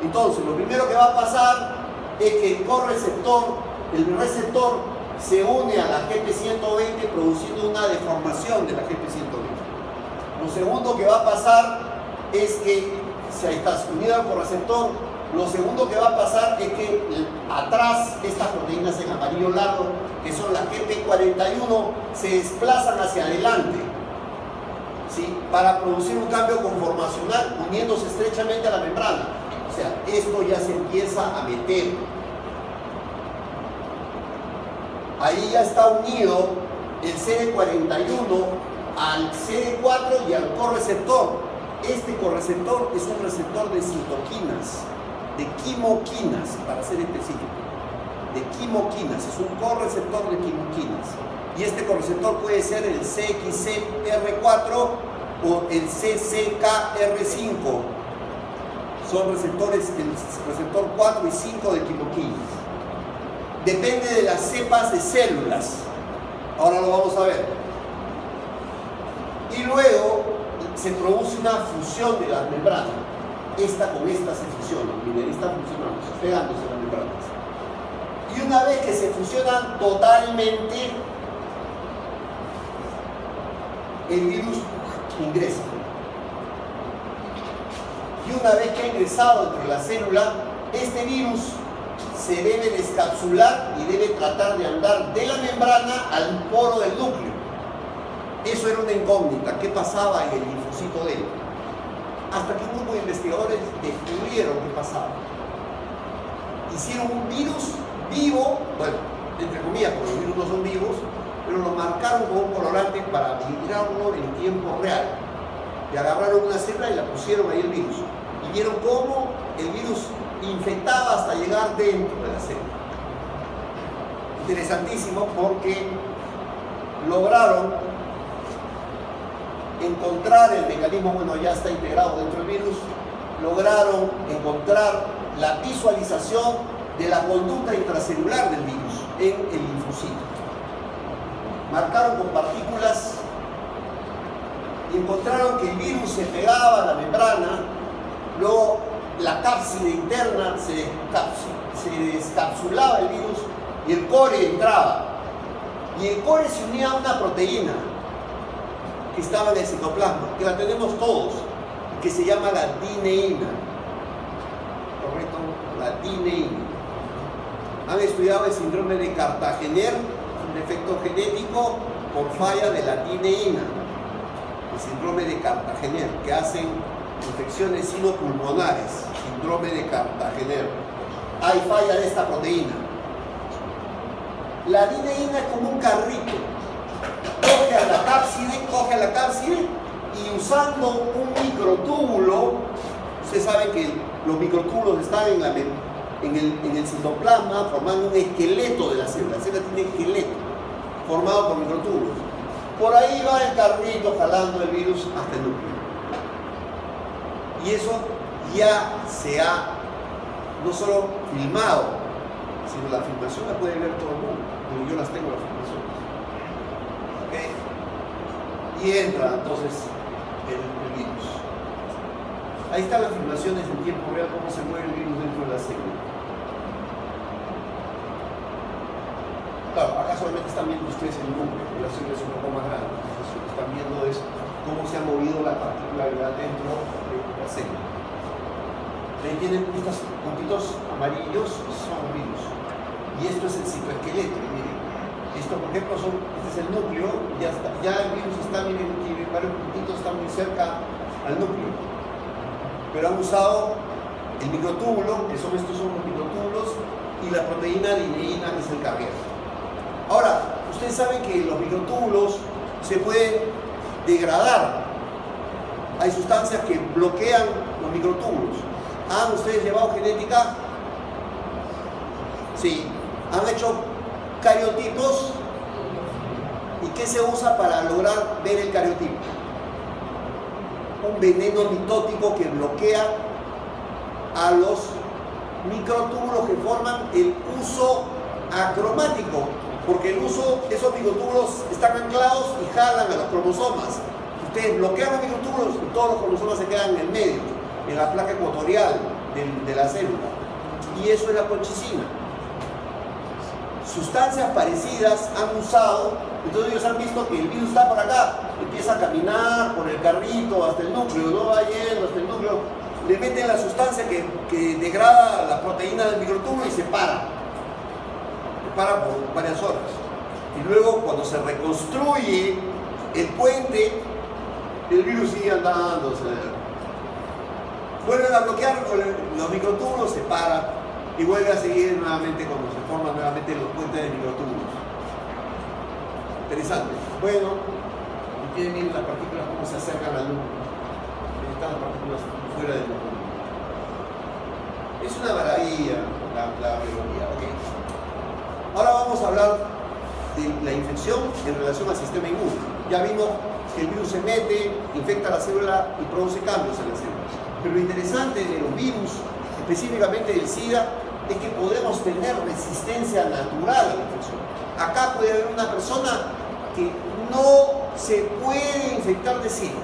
Entonces, lo primero que va a pasar es que el correceptor, el receptor, se une a la GP120 produciendo una deformación de la GP120. Lo segundo que va a pasar es que, si estás unido al correceptor, lo segundo que va a pasar es que atrás, estas proteínas en amarillo largo, que son las GP41, se desplazan hacia adelante, ¿sí?, para producir un cambio conformacional uniéndose estrechamente a la membrana. O sea, esto ya se empieza a meter. Ahí ya está unido el CD41 al CD4 y al correceptor. Este correceptor es un receptor de citoquinas, de quimoquinas, para ser específico. De quimoquinas, es un correceptor de quimoquinas. Y este correceptor puede ser el CXCR4 o el CCKR5. Son receptores, el receptor 4 y 5 de quimoquinas. Depende de las cepas de células. Ahora lo vamos a ver. Y luego se produce una fusión de las membranas. Esta con esta se fusiona. Miren, está funcionando, pegándose las membranas. Y una vez que se fusionan totalmente, el virus ingresa. Y una vez que ha ingresado dentro de la célula, este virus se debe descapsular y debe tratar de andar de la membrana al poro del núcleo. Eso era una incógnita. ¿Qué pasaba en el linfocito dentro? Hasta que un grupo de investigadores descubrieron qué pasaba. Hicieron un virus vivo, bueno, entre comillas, porque los virus no son vivos, pero lo marcaron con un colorante para mirarlo en tiempo real. Y agarraron una célula y la pusieron ahí el virus. Y vieron cómo el virus infectaba hasta llegar dentro de la célula. Interesantísimo, porque lograron encontrar el mecanismo, bueno, ya está integrado dentro del virus, lograron encontrar la visualización de la conducta intracelular del virus en el linfocito. Marcaron con partículas y encontraron que el virus se pegaba a la membrana, luego la cápside interna se descapsulaba el virus y el core entraba. Y el core se unía a una proteína que estaba en el citoplasma, que la tenemos todos, que se llama la dineína. ¿Correcto? La dineína. Han estudiado el síndrome de Cartagener, un defecto genético por falla de la dineína. El síndrome de Cartagener, que hacen infecciones sinopulmonares, síndrome de Cartagener. Hay falla de esta proteína. La dineína es como un carrito. Coge a la cápside y usando un microtúbulo, ustedes saben que los microtúbulos están en el citoplasma formando un esqueleto de la célula. La célula tiene esqueleto formado por microtúbulos. Por ahí va el carrito jalando el virus hasta el núcleo. Y eso ya se ha no solo filmado, sino la filmación la puede ver todo el mundo, porque yo las tengo las filmaciones. ¿Okay? Y entra entonces el virus. Ahí están las filmaciones en tiempo real, cómo se mueve el virus dentro de la célula. Claro, acá solamente están viendo ustedes el núcleo, la célula es un poco más grande. Entonces lo que están viendo es cómo se ha movido la particularidad dentro de la célula. Ahí tienen estos puntitos amarillos, son virus. Y esto es el citoesqueleto. Miren, esto por ejemplo este es el núcleo, ya el virus está, miren, varios puntitos están muy cerca al núcleo. pero han usado el microtúbulo, que estos son los microtúbulos, y la proteína lineína, que es el carrier. Ahora, ustedes saben que los microtúbulos se pueden degradar. Hay sustancias que bloquean los microtúbulos. ¿Han ustedes llevado genética? Sí. ¿Han hecho cariotipos? ¿Y qué se usa para lograr ver el cariotipo? Un veneno mitótico que bloquea a los microtúbulos que forman el uso acromático, porque esos microtúbulos están anclados y jalan a los cromosomas. Ustedes bloquean los microtúbulos y todos los cromosomas se quedan en el medio, en la placa ecuatorial de la célula. Y eso es la colchicina. Sustancias parecidas han usado, entonces ellos han visto que el virus está por acá, empieza a caminar por el carrito hasta el núcleo, no va yendo hasta el núcleo, le meten la sustancia que degrada la proteína del microtúbulo y se para por varias horas. Y luego cuando se reconstruye el puente, el virus sigue andando, vuelven a bloquear los microtúbulos, se para y vuelve a seguir nuevamente cuando se forman nuevamente los puentes de microtúbulos. Interesante. Bueno, ustedes miren las partículas cómo se acercan al núcleo. Están las partículas fuera del núcleo. Es una maravilla la biología. Okay. Ahora vamos a hablar de la infección en relación al sistema inmune. Ya vimos que el virus se mete, infecta la célula y produce cambios en la célula. Pero lo interesante de los virus, específicamente del SIDA, es que podemos tener resistencia natural a la infección. Acá puede haber una persona que no se puede infectar de SIDA.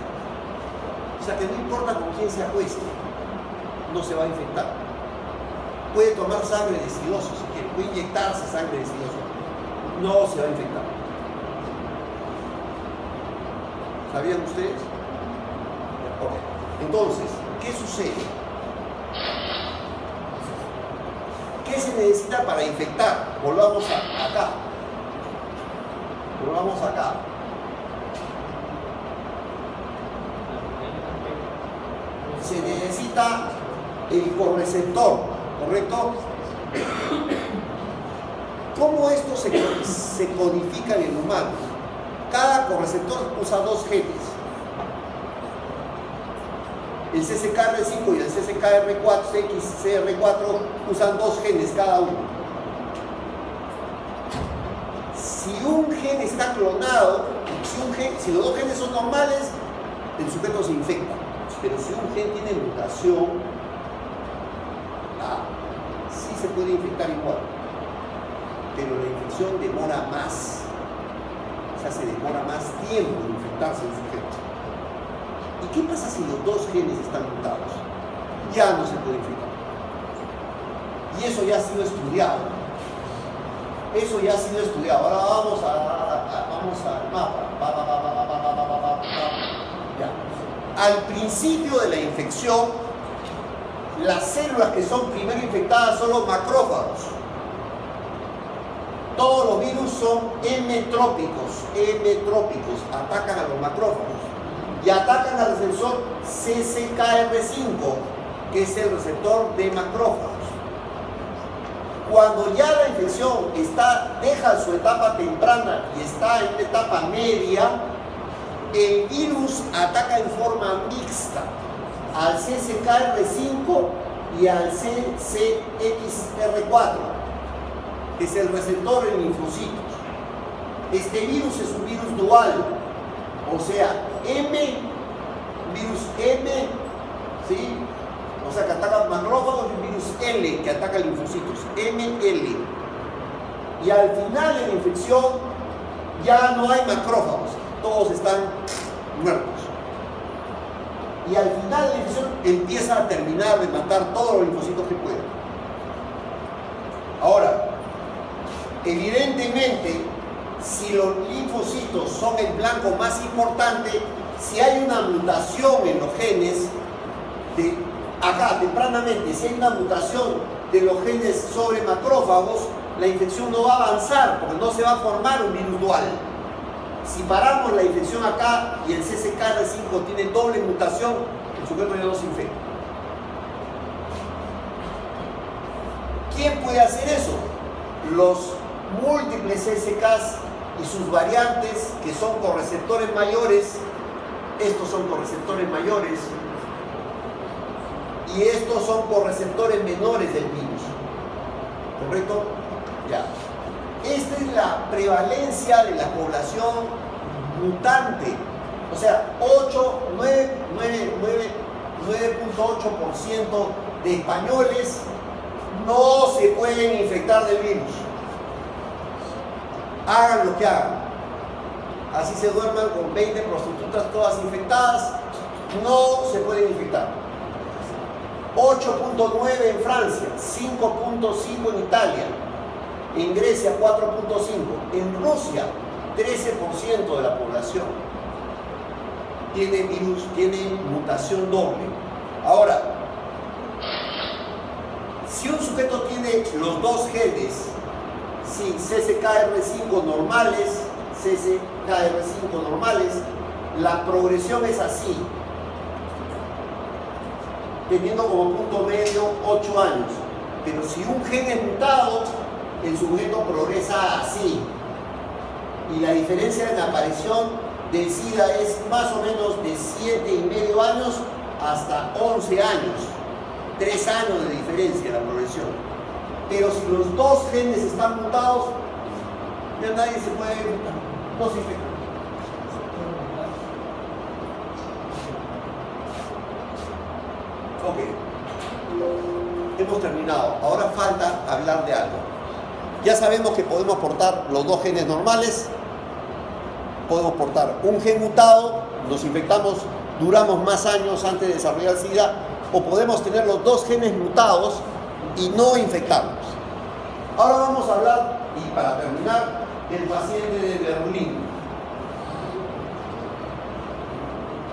O sea que no importa con quién se acueste, no se va a infectar. Puede tomar sangre de sidoso si quiere, puede inyectarse sangre de sidoso, no se va a infectar. ¿Sabían ustedes? Ok. Entonces, ¿qué sucede? ¿Qué se necesita para infectar? Volvamos acá. Volvamos acá. Se necesita el correceptor, ¿correcto? ¿Cómo esto se codifica en el humano? Cada correceptor usa dos genes. El CCKR5 y el CXCR4 usan dos genes cada uno. Si un gen está clonado, si los dos genes son normales, el sujeto se infecta. Pero si un gen tiene mutación, sí se puede infectar igual. Pero la infección demora más. O sea, se demora más tiempo en infectarse el sujeto. ¿Y qué pasa si los dos genes están mutados? Ya no se puede infectar. Y eso ya ha sido estudiado. Eso ya ha sido estudiado. Ahora vamos al mapa. Ya. Al principio de la infección, las células que son primero infectadas son los macrófagos. Todos los virus son emetrópicos, atacan a los macrófagos y atacan al receptor CCKR5, que es el receptor de macrófagos. Cuando ya la infección deja su etapa temprana y está en una etapa media, el virus ataca en forma mixta al CCKR5 y al CXCR4, que es el receptor en linfocitos. Este virus es un virus dual, o sea, virus M, ¿sí? O sea, que ataca macrófagos, y virus L, que ataca linfocitos, ML. Y al final de la infección ya no hay macrófagos, todos están muertos. Y al final de la infección empieza a terminar de matar todos los linfocitos que puede. Ahora, evidentemente, si los linfocitos son el blanco más importante, si hay una mutación en los genes, acá tempranamente, si hay una mutación de los genes sobre macrófagos, la infección no va a avanzar porque no se va a formar un virus dual. Si paramos la infección acá y el CCKR5 tiene doble mutación, el sujeto ya no se infecta. ¿Quién puede hacer eso? Los múltiples CSKs y sus variantes, que son correceptores mayores. Estos son correceptores mayores y estos son correceptores menores del virus. ¿Correcto? Ya. Esta es la prevalencia de la población mutante. O sea, 9.8% de españoles no se pueden infectar del virus. Hagan lo que hagan. Así se duerman con 20 prostitutas todas infectadas, no se pueden infectar. 8.9 en Francia, 5.5 en Italia, en Grecia 4.5, en Rusia 13% de la población tiene virus, tiene mutación doble. Ahora, si un sujeto tiene los dos genes, sí, CCKR5 normales, CCKR5 normales, la progresión es así, teniendo como punto medio 8 años. Pero si un gen es mutado, el sujeto progresa así. Y la diferencia en la aparición del SIDA es más o menos de 7,5 años hasta 11 años. 3 años de diferencia en la progresión. Pero si los dos genes están mutados, ya nadie se puede infectar. No se infecta. Ok. Hemos terminado. Ahora falta hablar de algo. Ya sabemos que podemos portar los dos genes normales. Podemos portar un gen mutado, nos infectamos, duramos más años antes de desarrollar SIDA, o podemos tener los dos genes mutados y no infectarnos. Ahora vamos a hablar, y para terminar, del paciente de Berlín.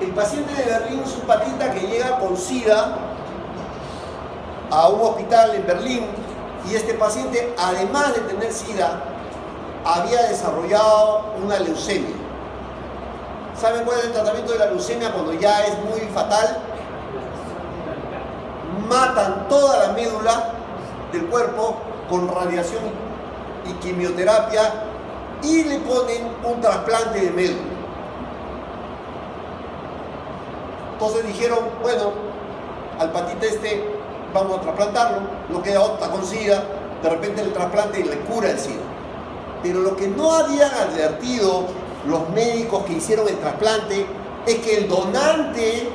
El paciente de Berlín es un patita que llega con SIDA a un hospital en Berlín, y este paciente, además de tener SIDA, había desarrollado una leucemia. ¿Saben cuál es el tratamiento de la leucemia cuando ya es muy fatal? Matan toda la médula del cuerpo con radiación y quimioterapia y le ponen un trasplante de médula. Entonces dijeron, bueno, al patita este vamos a trasplantarlo, no queda otra con SIDA, de repente el trasplante le cura el SIDA. Pero lo que no habían advertido los médicos que hicieron el trasplante es que el donante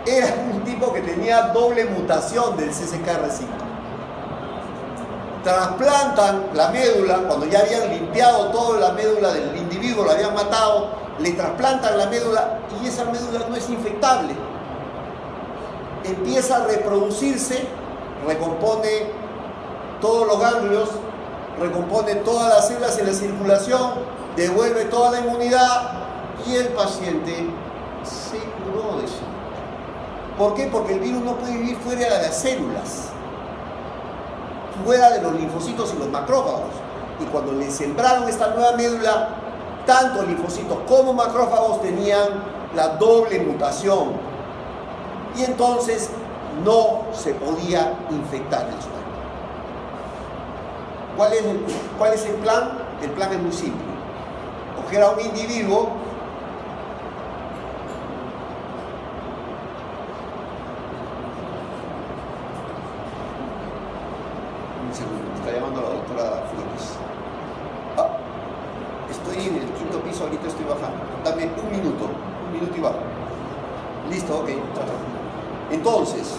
era un tipo que tenía doble mutación del CCKR5. Trasplantan la médula, cuando ya habían limpiado toda la médula del individuo, la habían matado, le trasplantan la médula y esa médula no es infectable. Empieza a reproducirse, recompone todos los ganglios, recompone todas las células en la circulación, devuelve toda la inmunidad y el paciente se curó de eso. ¿Por qué? Porque el virus no puede vivir fuera de las células, fuera de los linfocitos y los macrófagos. Y cuando le sembraron esta nueva médula, tanto linfocitos como macrófagos tenían la doble mutación. Y entonces no se podía infectar el sujeto. ¿Cuál es el plan? El plan es muy simple. Coger a un individuo un segundo, me está llamando la doctora Flores. Estoy en el 5º piso, ahorita estoy bajando. Dame un minuto y bajo. Listo, ok. Entonces,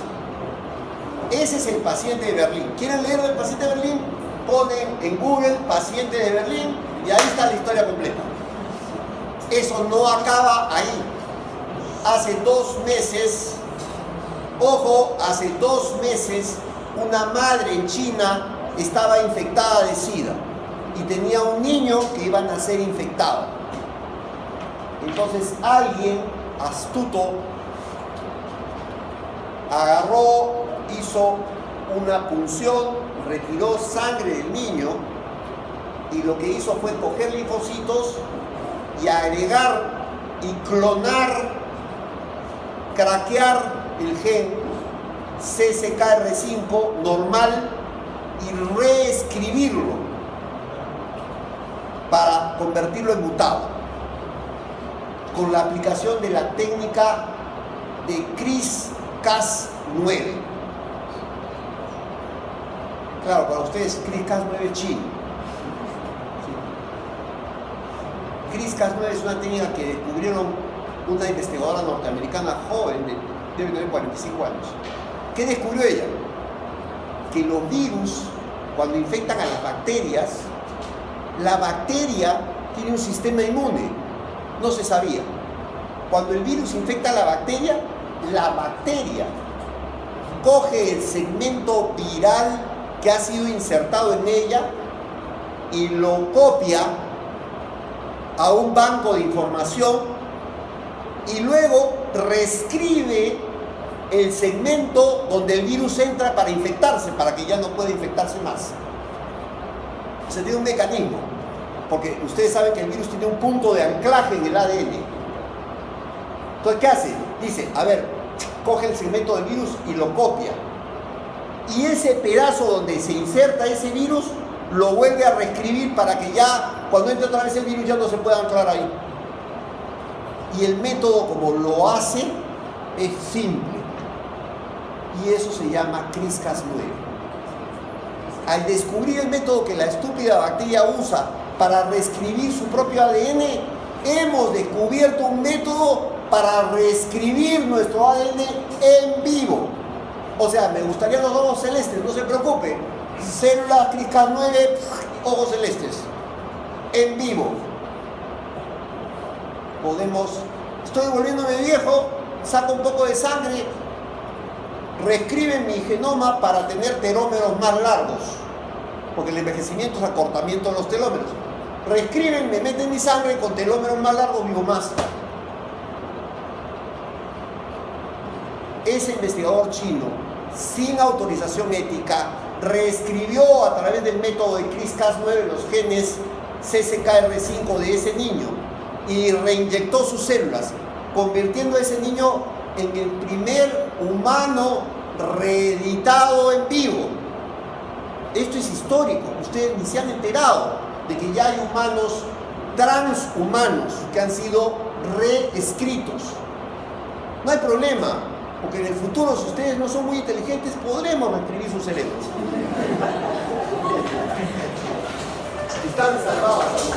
ese es el paciente de Berlín. ¿Quieren leer del paciente de Berlín? Ponen en Google paciente de Berlín y ahí está la historia completa. Eso no acaba ahí. Hace 2 meses, ojo, hace 2 meses, una madre en China estaba infectada de SIDA y tenía un niño que iba a nacer infectado. Entonces alguien astuto agarró, hizo una punción, retiró sangre del niño y lo que hizo fue coger linfocitos y agregar y clonar, craquear el gen CCKR5 normal y reescribirlo para convertirlo en mutado, con la aplicación de la técnica de CRISPR-Cas9. Claro, para ustedes CRISPR-Cas9 es chino. CRISPR-Cas9 es una técnica que descubrieron una investigadora norteamericana joven, debe tener 45 años. ¿Qué descubrió ella? Que los virus, cuando infectan a las bacterias, la bacteria tiene un sistema inmune. No se sabía. Cuando el virus infecta a la bacteria coge el segmento viral que ha sido insertado en ella y lo copia a un banco de información y luego reescribe el segmento donde el virus entra para infectarse, para que ya no pueda infectarse más. Se tiene un mecanismo, porque ustedes saben que el virus tiene un punto de anclaje en el ADN. Entonces, ¿qué hace? Dice, a ver, coge el segmento del virus y lo copia. Y ese pedazo donde se inserta ese virus, lo vuelve a reescribir para que ya, cuando entre otra vez el virus, ya no se pueda anclar ahí. Y el método como lo hace es simple. Y eso se llama CRISPR-Cas9. Al descubrir el método que la estúpida bacteria usa para reescribir su propio ADN, hemos descubierto un método para reescribir nuestro ADN en vivo. O sea, me gustaría los ojos celestes, no se preocupe. Células CRISPR-Cas9, ojos celestes. En vivo. Estoy volviéndome viejo, saco un poco de sangre, reescriben mi genoma para tener telómeros más largos, porque el envejecimiento es acortamiento de los telómeros. Reescriben, me meten mi sangre, con telómeros más largos vivo más. Ese investigador chino, sin autorización ética, reescribió a través del método de CRISPR-Cas9 los genes CCKR5 de ese niño y reinyectó sus células, convirtiendo a ese niño en el primer humano reeditado en vivo. Esto es histórico, ustedes ni se han enterado de que ya hay humanos, transhumanos, que han sido reescritos. No hay problema, porque en el futuro, si ustedes no son muy inteligentes, podremos reescribir sus cerebros. Están salvados.